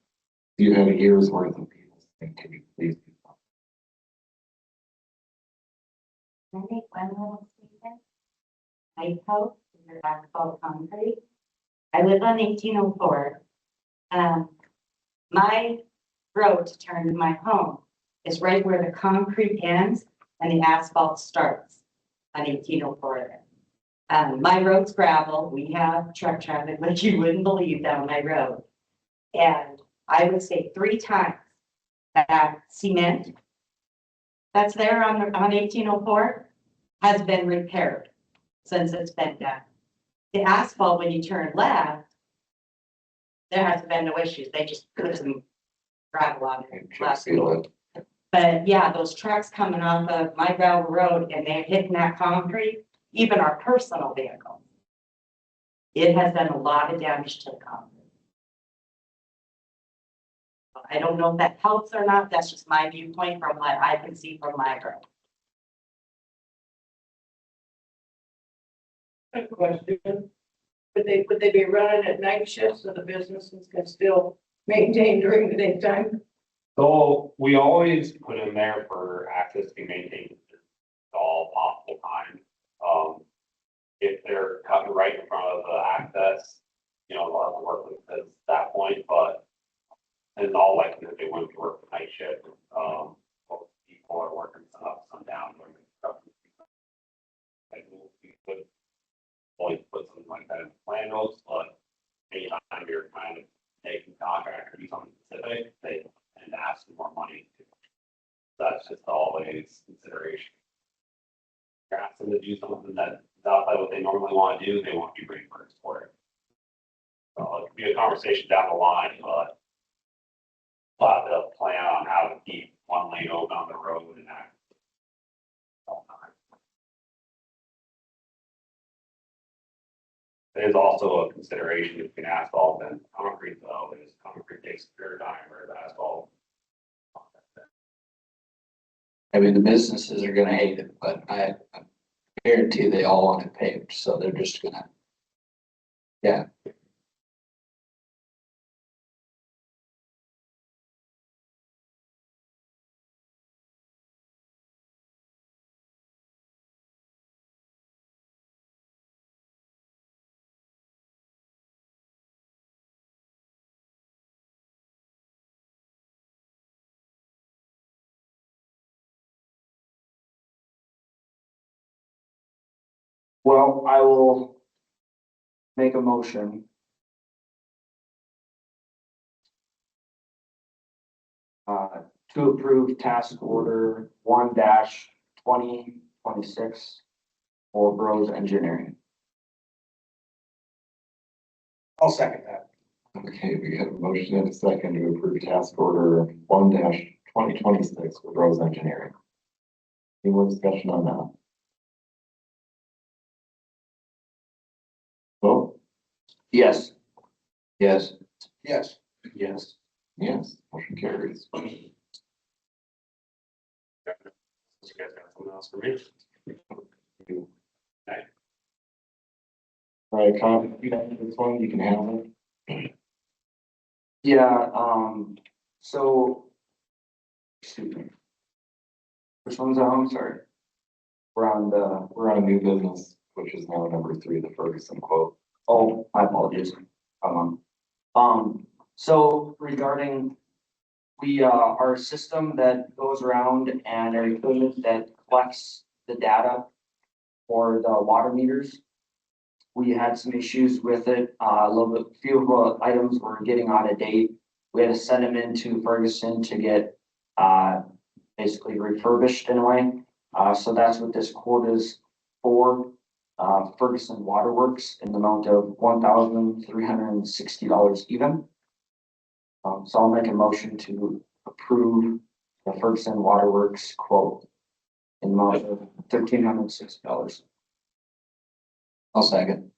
You have a year's worth of people saying, can you please do something? Can I make one little statement? My house is asphalt concrete. I live on 1804. My road to turn to my home is right where the concrete ends and the asphalt starts on 1804. My road's gravel. We have truck traffic, which you wouldn't believe down my road. And I would say 3 times that cement that's there on 1804 has been repaired since it's been done. The asphalt, when you turn left, there hasn't been no issues. They just put some gravel on it And chip last seal week. it. But yeah, those trucks coming off of my gravel road and they're hitting that concrete, even our personal vehicles. It has done a lot of damage to the concrete. I don't know if that helps or not. That's just my viewpoint from what I can see from my road. A question. Would they be running at night shifts so the businesses can still maintain during the daytime? So we always put in there for access to be maintained at all possible times. If they're cutting right in front of the access, you know, a lot of work at that point, but in all likelihood, they wouldn't work the night shift. Most people are working sun up, sundown. We could always put something like that in plan notes, but anytime you're kind of making contract or do something specific, they tend to ask for more money. That's just always consideration. You're asking them to do something that's outside what they normally want to do, they won't be reimbursed for it. So it could be a conversation down the line, but they'll plan on how to keep one lane open on the road and that. All the time. There's also a consideration between asphalt and concrete though, is concrete takes a period of time where the asphalt. I mean, the businesses are gonna hate it, but I guarantee they all want it paved, so they're just gonna. Yeah. Well, I will make a motion. To approve task order 1-2026 for Bros Engineering. I'll second that. Okay, we have a motion and a second to approve task order 1-2026 for Rose Engineering. Any more discussion on that? Vote? Yes. Yes. Yes. Yes. Yes, motion carries. You guys got something else for me? All right, Kyle, if you have this one, you can have it. Yeah, so. Excuse me. Which one's that? I'm sorry. We're We're on new business, which is now number 3, the Ferguson quote. oh, my apologies. So regarding our system that goes around and our equipment that collects the data for the water meters. We had some issues with it, a little bit, few of the items were getting out of date. We had to send them into Ferguson to get, basically refurbished in a way. So that's what this quote is for, Ferguson Waterworks in the amount of $1,360 even. So I'll make a motion to approve the Ferguson Waterworks quote in the amount of $1,360. I'll second.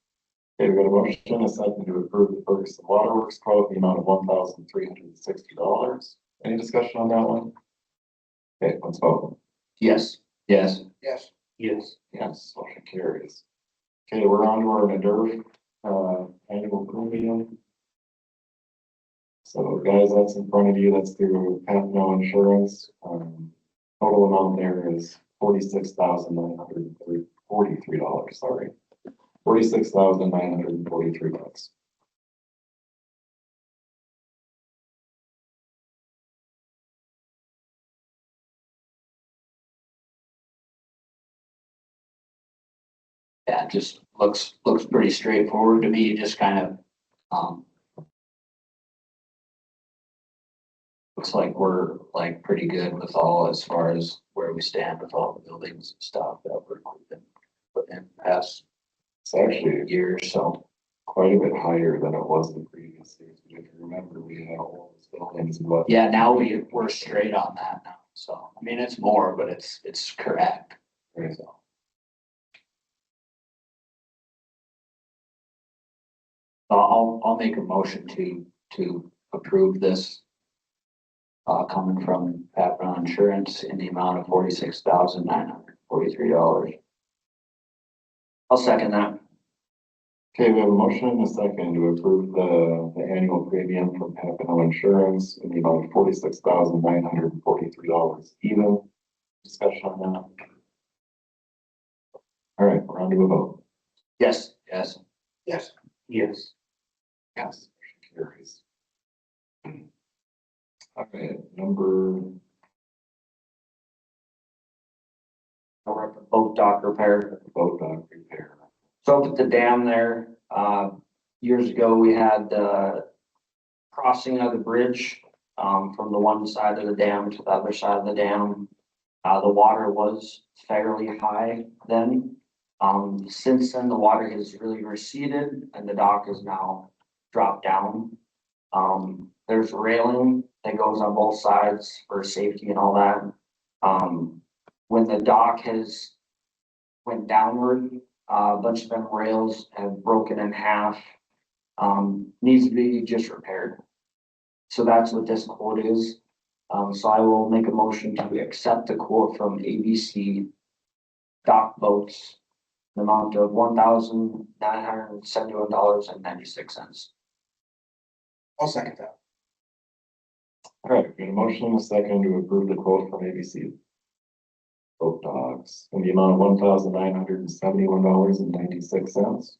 Okay, we got a motion and a second to approve the Ferguson Waterworks quote, the amount of $1,360. Any discussion on that one? Okay, let's vote. Yes. Yes. Yes. Yes. Yes, motion carries. Okay, we're on to our NDRF, annual premium. So guys, that's in front of you, that's through no insurance. Total amount there is $46,943, sorry. $46,943. Yeah, it just looks pretty straightforward to me, just kind of, looks like we're like pretty good with all as far as where we stand with all the buildings and stuff that we're put in past It's actually years, so. quite a bit higher than it was in previous years. If you remember, we had all those buildings, but Yeah, now we're straight on that now, so, I mean, it's more, but it's correct. Right. So. I'll make a motion to approve this. Coming from Pat Brown Insurance in the amount of $46,943. I'll second that. Okay, we have a motion and a second to approve the annual premium from Papineau Insurance in the amount of $46,943 even. Discussion on that. All right, we're on to a vote. Yes. Yes. Yes. Yes. Yes. Motion carries. All right, number, We're at the boat dock repair. boat dock repair. So up at the dam there, years ago, we had, crossing of the bridge, from the one side of the dam to the other side of the dam. The water was fairly high then. Since then, the water has really receded and the dock is now dropped down. There's railing that goes on both sides for safety and all that. When the dock has went downward, a bunch of them rails have broken in half. Needs to be just repaired. So that's what this quote is. So I will make a motion to accept the quote from ABC Dock Boats, the amount of $1,971.96. I'll second that. All right, we got a motion and a second to approve the quote from ABC boat docks in the amount of $1,971.96.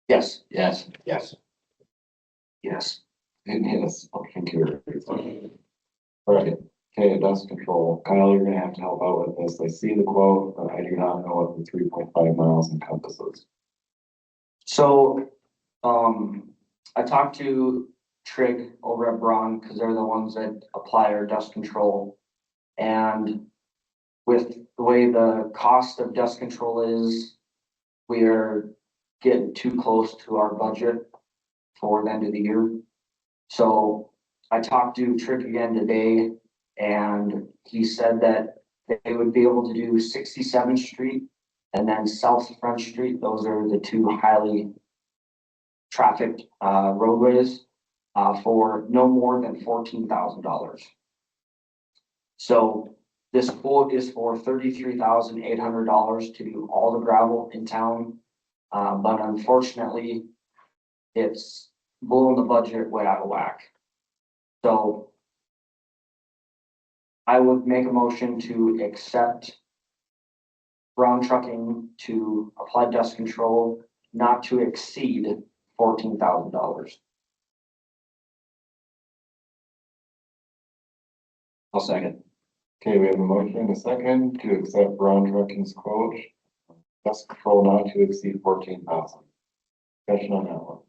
Yes. Yes. Yes. Yes. And yes, motion carries. All right, okay, dust control. Kyle, you're gonna have to help out with this. I see the quote, but I do not know what the 3.5 miles encompasses. So, I talked to Trig over at Braun, because they're the ones that apply our dust control. And with the way the cost of dust control is, we are getting too close to our budget for the end of the year. So I talked to Trig again today, and he said that they would be able to do 67th Street and then South Front Street. Those are the two highly trafficked roadways for no more than $14,000. So this quote is for $33,800 to do all the gravel in town. But unfortunately, it's blowing the budget way out of whack. So I would make a motion to accept Brown Trucking to apply dust control not to exceed $14,000. I'll second. Okay, we have a motion and a second to accept Brown Trucking's quote. Dust control not to exceed 14,000. Discussion on that one.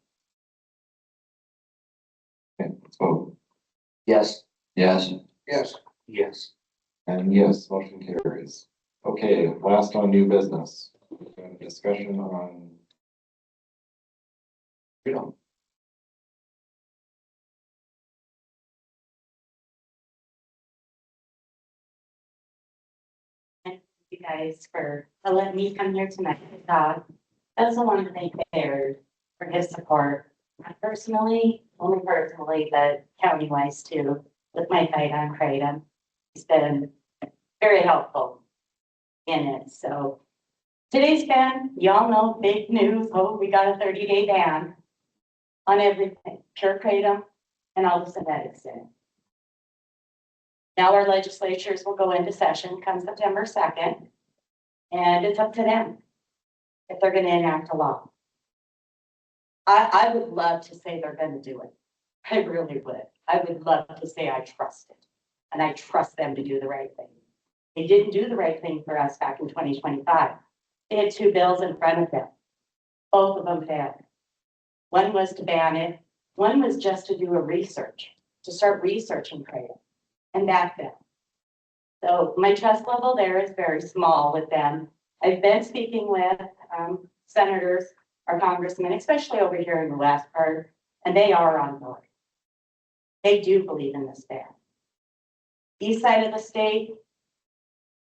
Okay, let's vote. Yes. Yes. Yes. Yes. And yes, motion carries. Okay, last on new business. We have a discussion on. Freedom. You guys for letting me come here tonight. Todd, that's the one to thank Baird for his support. Not personally, only personally, but county-wise too, with my fight on Kratom. He's been very helpful in it, so. Today's ban, y'all know, big news, oh, we got a 30-day ban on everything, pure Kratom and all the synthetics in it. Now our legislatures will go into session come September 2nd, and it's up to them if they're gonna enact a law. I would love to say they're gonna do it. I really would. I would love to say I trust it, and I trust them to do the right thing. They didn't do the right thing for us back in 2025. They had two bills in front of them. Both of them failed. One was to ban it. One was just to do a research, to start researching Kratom. And that failed. So my trust level there is very small with them. I've been speaking with senators or congressmen, especially over here in the last part, and they are on board. They do believe in this ban. East side of the state,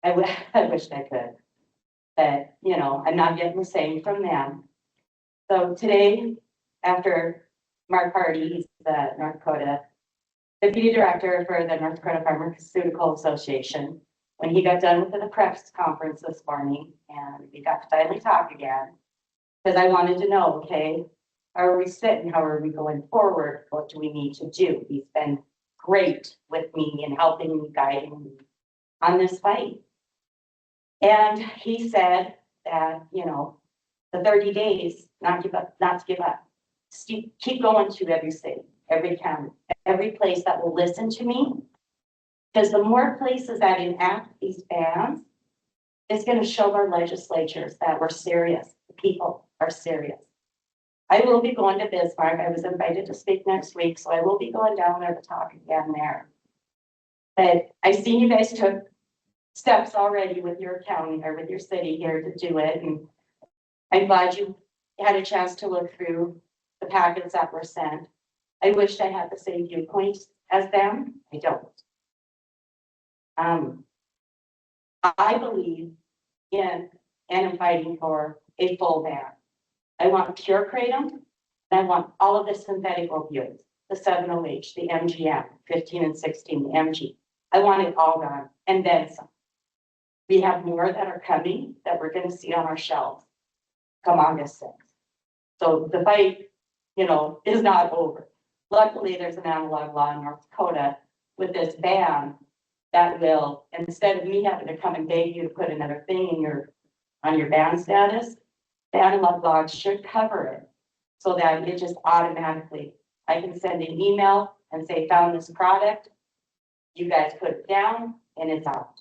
I wish I could. But, you know, I'm not getting the same from them. So today, after Mark Hardy, he's the North Dakota deputy director for the North Dakota Pharmaceutical Association, when he got done with the press conference this morning, and we got to finally talk again, because I wanted to know, okay, how are we sitting? How are we going forward? What do we need to do? He's been great with me and helping me, guiding me on this fight. And he said that, you know, the 30 days, not give up, not to give up. Keep going to every city, every county, every place that will listen to me. Because the more places that enact these bans, it's going to show our legislatures that we're serious. The people are serious. I will be going to Bismarck. I was invited to speak next week, so I will be going down there to talk again there. But I seen you guys took steps already with your county or with your city here to do it. And I'm glad you had a chance to look through the packets that were sent. I wished I had the same viewpoints as them. I don't. I believe in and am fighting for a full ban. I want pure kratom, and I want all of the synthetic opioids, the 7-OH, the MGM, 15 and 16, the MG. I want it all gone, and then some. We have more that are coming that we're going to see on our shelves come August 6th. So the fight, you know, is not over. Luckily, there's an analog law in North Dakota with this ban that will, instead of me having to come and beg you to put another thing in on your ban status, the analog law should cover it so that it just automatically, I can send an email and say, found this product, you guys put it down, and it's out.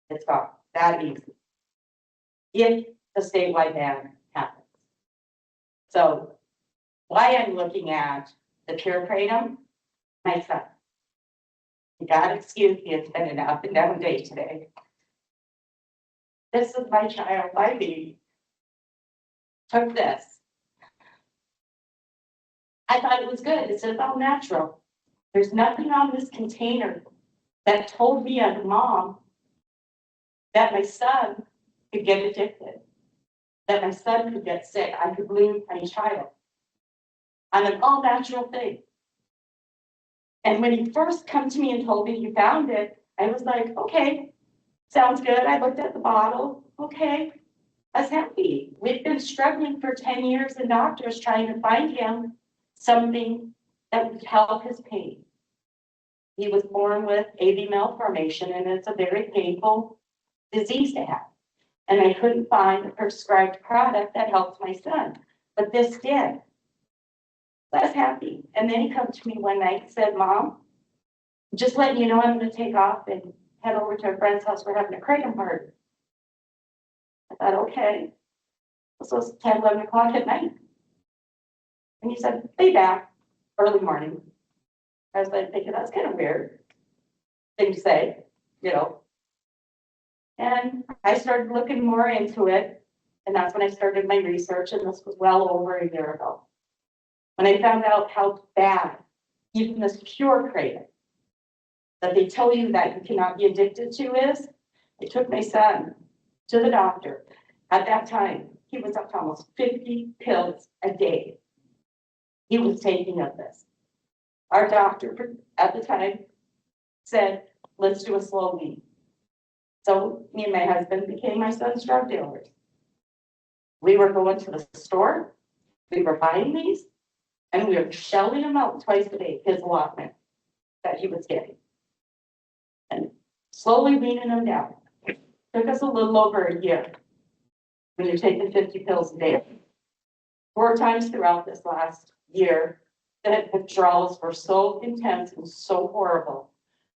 It's gone, that easy. If the statewide ban happens. So why I'm looking at the pure kratom, my son. You gotta excuse me, it's been an up and down day today. This is my child, my baby. Took this. I thought it was good. It says all natural. There's nothing on this container that told me as a mom that my son could get addicted, that my son could get sick. I could lose my child on an all natural thing. And when he first come to me and told me he found it, I was like, okay, sounds good. I looked at the bottle. Okay, I was happy. We've been struggling for 10 years in doctors trying to find him something that would help his pain. He was born with AV malformation, and it's a very painful disease to have. And I couldn't find a prescribed product that helped my son, but this did. I was happy. And then he comes to me one night and said, Mom, just letting you know I'm going to take off and head over to a friend's house. We're having a kratom party. I thought, okay. This was 10, 11 o'clock at night. And he said, be back early morning. I was like thinking, that's kind of weird thing to say, you know. And I started looking more into it. And that's when I started my research. And this was well over a year ago. When I found out how bad even this pure kratom that they tell you that you cannot be addicted to is, I took my son to the doctor. At that time, he was up to almost 50 pills a day. He was taking of this. Our doctor at the time said, let's do a slow wean. So me and my husband became my son's drug dealers. We were going to the store, we were buying these, and we were shelling them out twice a day, his allotment that he was getting. And slowly weaning them down. Took us a little over a year when you're taking 50 pills a day. 4 times throughout this last year, the withdrawals were so intense and so horrible.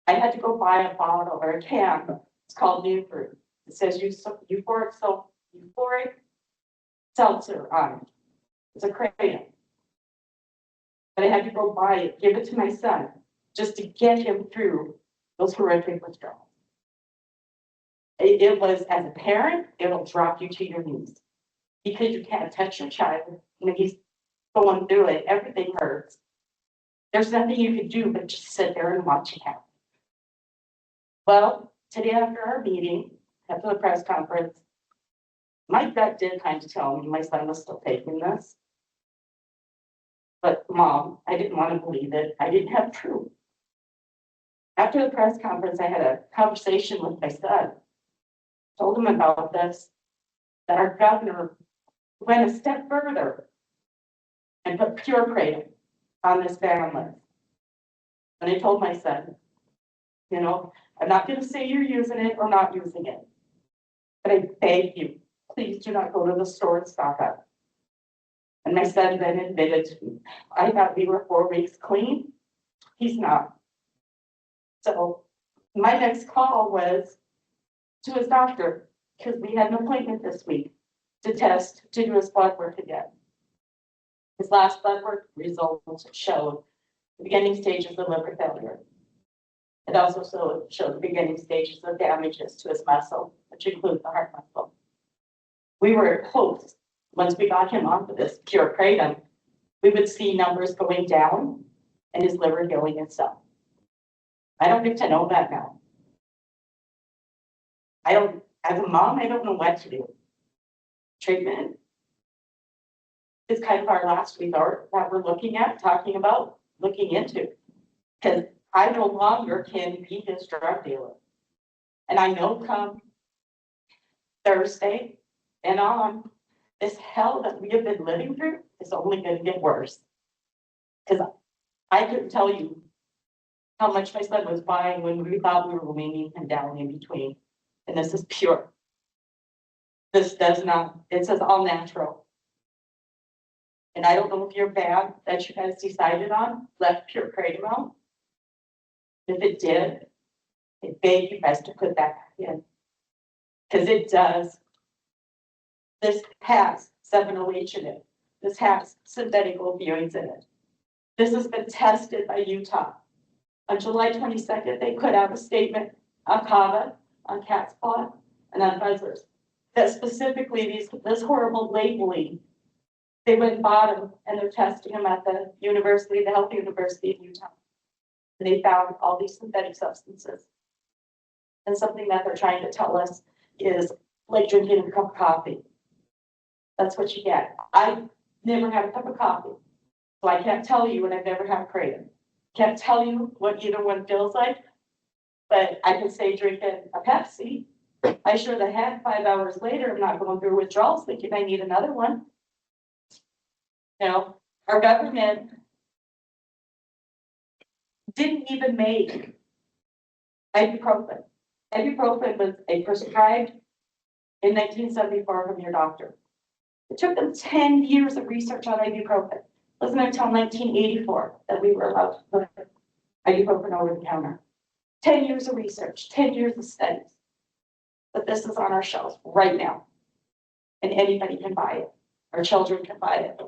I had to go buy a bottle or a can. It's called New Fruit. It says euphoric seltzer on it. It's a kratom. But I had to go buy it, give it to my son, just to get him through those horrific withdrawals. It was, as a parent, it'll drop you to your knees because you can't touch your child. When he's going through it, everything hurts. There's nothing you can do but just sit there and watch it happen. Well, today after our meeting, after the press conference, My gut did kind of tell me my son was still taking this. But Mom, I didn't want to believe it. I didn't have proof. After the press conference, I had a conversation with my son. Told him about this, that our governor went a step further and put pure kratom on this ban list. And I told my son, you know, I'm not going to say you're using it or not using it, but I beg you, please do not go to the store and stock up. And my son then admitted to me, I thought we were 4 weeks clean. He's not. So my next call was to his doctor, because we had an appointment this week to do his blood work again. His last blood work results showed the beginning stages of liver failure. It also showed the beginning stages of damages to his muscle, which includes the heart muscle. We were hopes, once we got him onto this pure kratom, we would see numbers going down and his liver healing itself. I don't get to know that now. As a mom, I don't know what to do. Treatment is kind of our last resort that we're looking at, talking about, looking into. Because I no longer can be his drug dealer. And I know come Thursday and on, this hell that we have been living through is only going to get worse. Because I couldn't tell you how much my son was buying when we thought we were weaning him down in between. And this is pure. This does not, it says all natural. And I don't know if your ban that you guys decided on left pure kratom out. If it did, I beg you guys to put that back in. Because it does. This has 7-OH in it. This has synthetic opioids in it. This has been tested by Utah. On July 22nd, they put out a statement on kava, on cat's paw, and on buzzers that specifically this horrible labeling, they went and bought them and they're testing them at the university, the Health University of Utah. And they found all these synthetic substances. And something that they're trying to tell us is like drinking a cup of coffee. That's what you get. I never had a cup of coffee, so I can't tell you, and I've never had kratom. Can't tell you what either one feels like, but I can say drinking a Pepsi. I sure the heck 5 hours later, I'm not going through withdrawals thinking I need another one. You know, our government didn't even make ibuprofen. Ibuprofen was a prescribed in 1974 from your doctor. It took them 10 years of research on ibuprofen. It wasn't until 1984 that we were allowed to put ibuprofen over the counter. 10 years of research, 10 years of studies. But this is on our shelves right now. And anybody can buy it. Our children can buy it.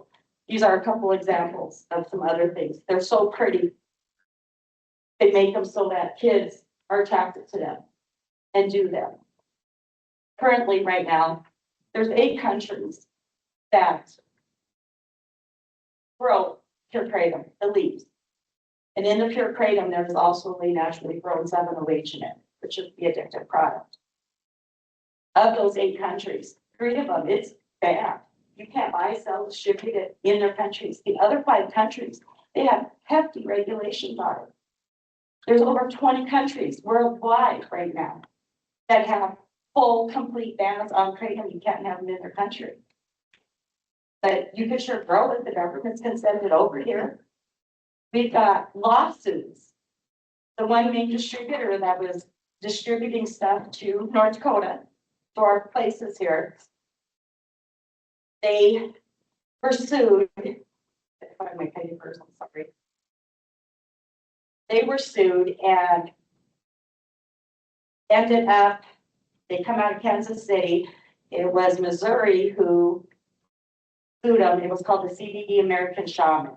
These are a couple examples of some other things. They're so pretty. They make them so that kids are attracted to them and do them. Currently, right now, there's 8 countries that grow pure kratom, the leaves. And in the pure kratom, there's also a naturally grown 7-OH in it, which is the addictive product. Of those 8 countries, 3 of them, it's banned. You can't buy, sell, distribute it in their countries. The other 5 countries, they have hefty regulations on it. There's over 20 countries worldwide right now that have full, complete bans on kratom. You can't have them in their country. But you can sure grow it. The governments can send it over here. We've got lawsuits. The one main distributor that was distributing stuff to North Dakota, to our places here, they were sued. If I find my papers, I'm sorry. They were sued and ended up, they come out of Kansas City. It was Missouri who sued them. It was called the CBD American Shaman.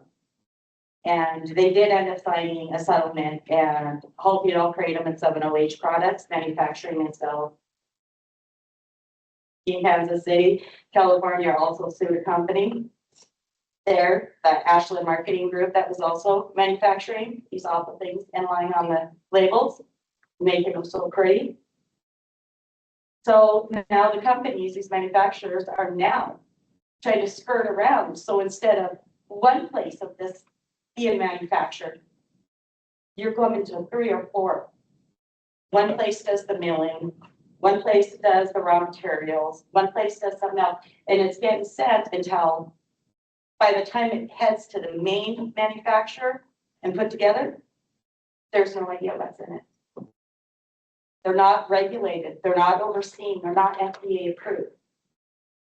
And they did end up signing a settlement and halted all kratom and 7-OH products, manufacturing and sale. In Kansas City, California also sued a company there, the Ashland Marketing Group, that was also manufacturing these awful things and lying on the labels, making them so pretty. So now the companies, these manufacturers are now trying to skirt around. So instead of one place of this being manufactured, you're going to 3 or 4. One place does the milling, one place does the raw materials, one place does something else, and it's getting sent until by the time it heads to the main manufacturer and put together, there's no idea what's in it. They're not regulated, they're not overseen, they're not FDA approved.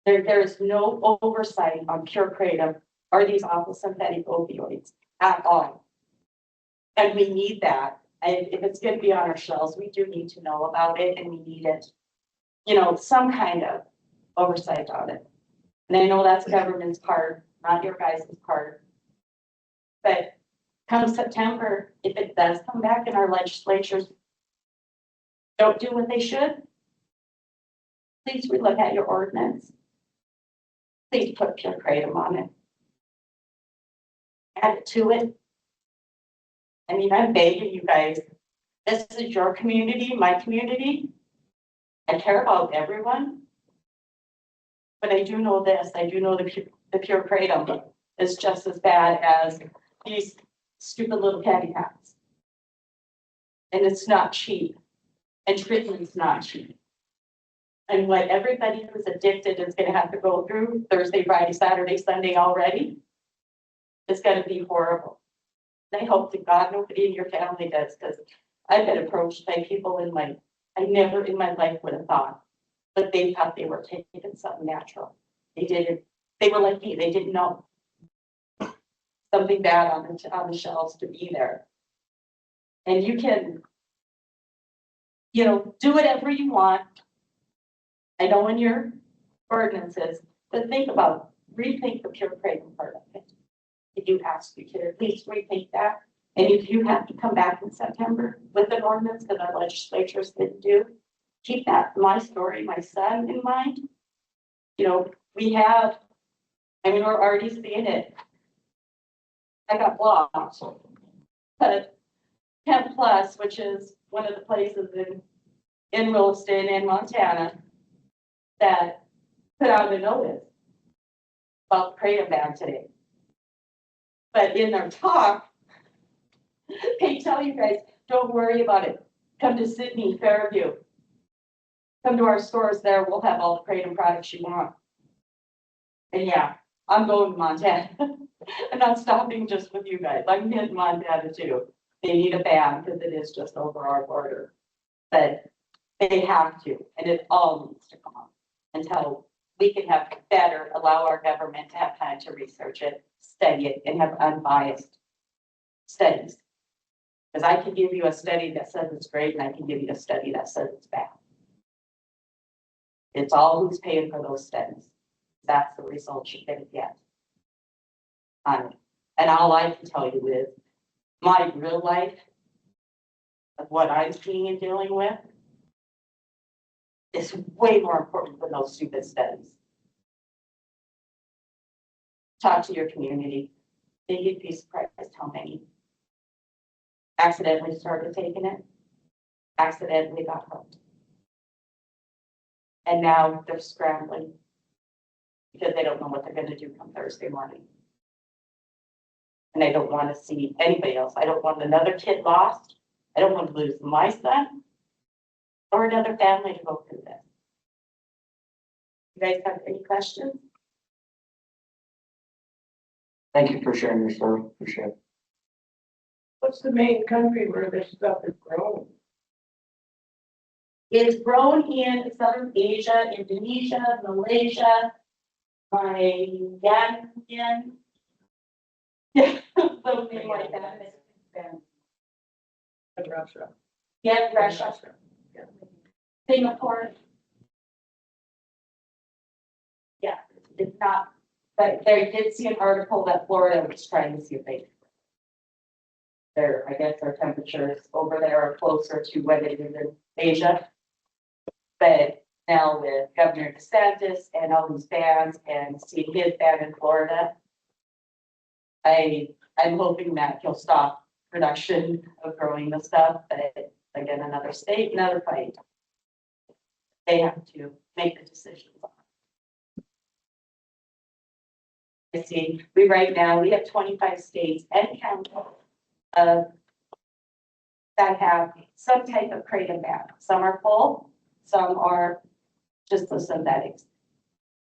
There is no oversight on pure kratom or these awful synthetic opioids at all. And we need that. And if it's gonna be on our shelves, we do need to know about it and we need it, you know, some kind of oversight on it. And I know that's government's part, not your guys' part. But come September, if it does come back and our legislatures don't do what they should, please relook at your ordinance. Please put pure kratom on it. Add it to it. I mean, I'm begging you guys, this is your community, my community. I care about everyone. But I do know this, I do know the pure kratom is just as bad as these stupid little candy packs. And it's not cheap. And treatment's not cheap. And what everybody who's addicted is gonna have to go through Thursday, Friday, Saturday, Sunday already, it's gonna be horrible. And I hope to God nobody in your family does, because I've been approached by people I never in my life would have thought, but they thought they were taking something natural. They didn't, they were like me, they didn't know something bad on the shelves to be there. And you can, you know, do whatever you want. I know in your ordinances, but think about, rethink the pure kratom part of it. If you ask, you could at least rethink that. And if you have to come back in September with an ordinance that our legislatures didn't do, keep that, my story, my son in mind. You know, we have, I mean, we're already seeing it. I got blocked, but 10 Plus, which is one of the places in Williston and Montana that put out a notice about the kratom ban today. But in their talk, they tell you guys, don't worry about it. Come to Sydney, Fairview. Come to our stores there. We'll have all the kratom products you want. And yeah, I'm going to Montana. I'm not stopping just with you guys. I'm hitting Montana too. They need a ban because it is just over our border. But they have to, and it all needs to come on until we can have better, allow our government to have time to research it, study it, and have unbiased studies. Because I can give you a study that says it's great, and I can give you a study that says it's bad. It's all who's paying for those studies. That's the result you're gonna get. And all I can tell you is my real life of what I'm seeing and dealing with is way more important than those stupid studies. Talk to your community. Then you'd be surprised how many accidentally started taking it, accidentally got hooked. And now they're scrambling because they don't know what they're gonna do come Thursday morning. And I don't want to see anybody else. I don't want another kid lost. I don't want to lose my son or another family to go through this. You guys have any questions? Thank you for sharing your story. Appreciate it. What's the main country where this stuff is grown? It's grown in Southern Asia, Indonesia, Malaysia, Myanmar. Yeah, something like that. In Russia. Yeah, Russia, Singapore. Yeah, it's not, but they did see an article that Florida was trying to see if they. I guess their temperatures over there are closer to what it is in Asia. But now with Governor DeSantis and all these bans and seeing his ban in Florida, I'm hoping that he'll stop production of growing the stuff, but again, another state, another fight. they have to make the decisions on. I see, right now, we have 25 states and counting, that have some type of kratom ban. Some are full, some are just the synthetics.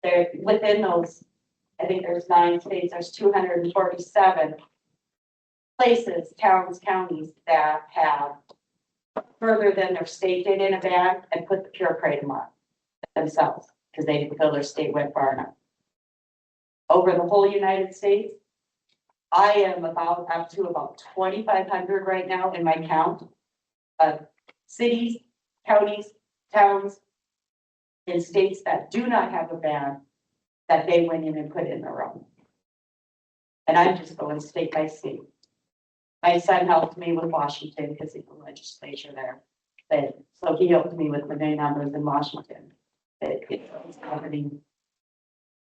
They're within those, I think there's 9 states, there's 247 places, towns, counties that have further than their state did in a ban and put the pure kratom on themselves because they didn't feel their state went far enough. Over the whole United States, I am up to about 2,500 right now in my count of cities, counties, towns, in states that do not have a ban that they went in and put in their own. And I'm just going state by state. My son helped me with Washington because he's the legislature there. So he helped me with the main numbers in Washington. It's happening.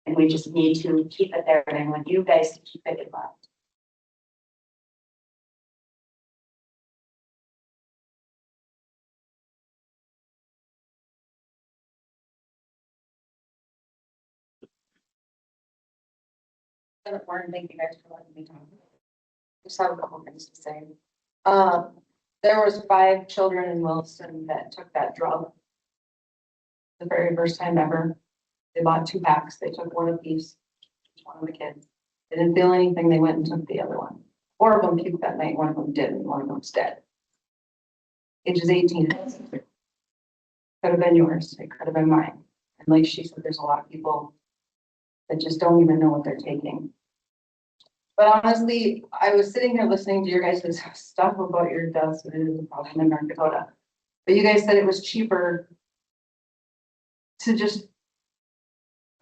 And we just need to keep it there, and I want you guys to keep it in mind. Good morning, thank you guys for letting me talk. Just have a couple things to say. There was 5 children in Wilson that took that drug. The very first time ever. They bought 2 packs, they took one apiece, each one of the kids. They didn't feel anything, they went and took the other one. 4 of them puked that night, 1 of them didn't, 1 of them's dead. Ages 18. Could have been yours, it could have been mine. And like she said, there's a lot of people that just don't even know what they're taking. But honestly, I was sitting here listening to your guys' stuff about your dust, and it is a problem in North Dakota. But you guys said it was cheaper to just,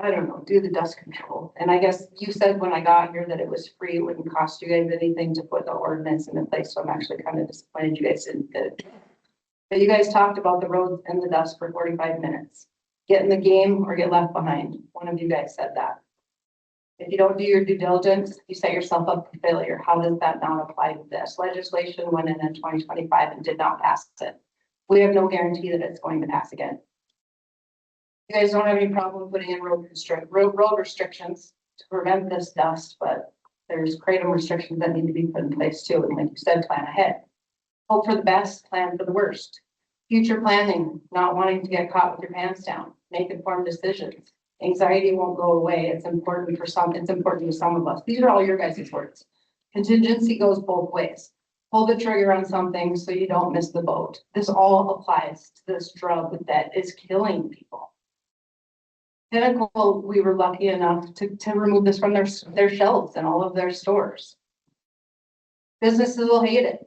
I don't know, do the dust control. And I guess you said when I got here that it was free, it wouldn't cost you guys anything to put the ordinance into place. So I'm actually kind of disappointed you guys didn't get it. But you guys talked about the roads and the dust for 45 minutes. Get in the game or get left behind. One of you guys said that. If you don't do your due diligence, you set yourself up for failure. How does that not apply to this? Legislation went in 2025 and did not pass it. We have no guarantee that it's going to pass again. You guys don't have any problem putting in road restrictions to prevent this dust, but there's kratom restrictions that need to be put in place too. And like you said, plan ahead. Hope for the best, plan for the worst. Future planning, not wanting to get caught with your pants down. Make informed decisions. Anxiety won't go away. It's important for some, it's important to some of us. These are all your guys' words. Contingency goes both ways. Pull the trigger on something so you don't miss the boat. This all applies to this drug that is killing people. Pinnacle, we were lucky enough to remove this from their shelves and all of their stores. Businesses will hate it,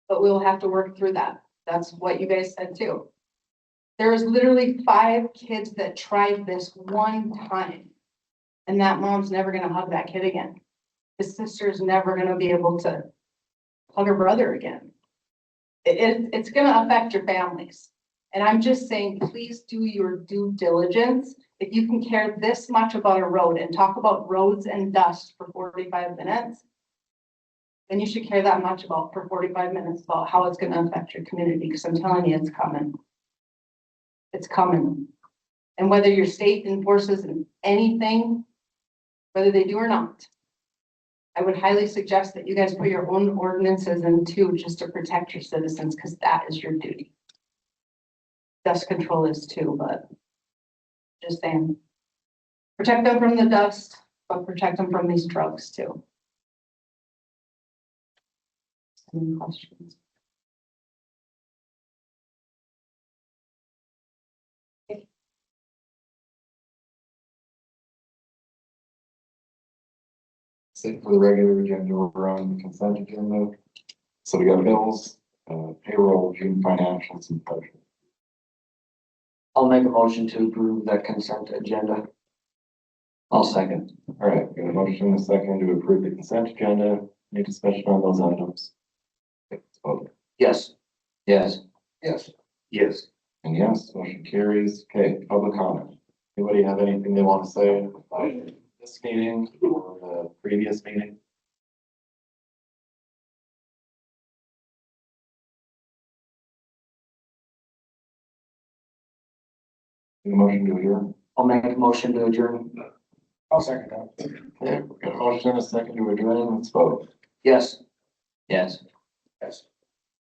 but we will have to work through that. That's what you guys said too. There was literally 5 kids that tried this one time, and that mom's never gonna hug that kid again. His sister's never gonna be able to hug her brother again. It's gonna affect your families. And I'm just saying, please do your due diligence. If you can care this much about a road and talk about roads and dust for 45 minutes, then you should care that much about for 45 minutes about how it's gonna affect your community, because I'm telling you, it's coming. It's coming. And whether your state enforces anything, whether they do or not, I would highly suggest that you guys put your own ordinances in too, just to protect your citizens, because that is your duty. Dust control is too, but just saying, protect them from the dust, but protect them from these drugs too. Any questions? Same for the regular agenda, we're on the consent agenda. So we got bills, payroll, June financials and budget. I'll make a motion to approve the consent agenda. I'll second. All right, we got a motion and a second to approve the consent agenda. Any discussion on those items? Okay, let's vote. Yes. Yes. Yes. Yes. And yes, motion carries. Okay, public comment. Anybody have anything they want to say about this meeting or the previous meeting? Need a motion to adjourn? I'll make a motion to adjourn. I'll second that. Okay, we've got a motion and a second to adjourn. Let's vote. Yes. Yes. Yes.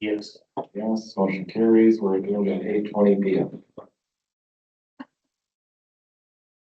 Yes, motion carries. We're adjourned at 8:20 PM.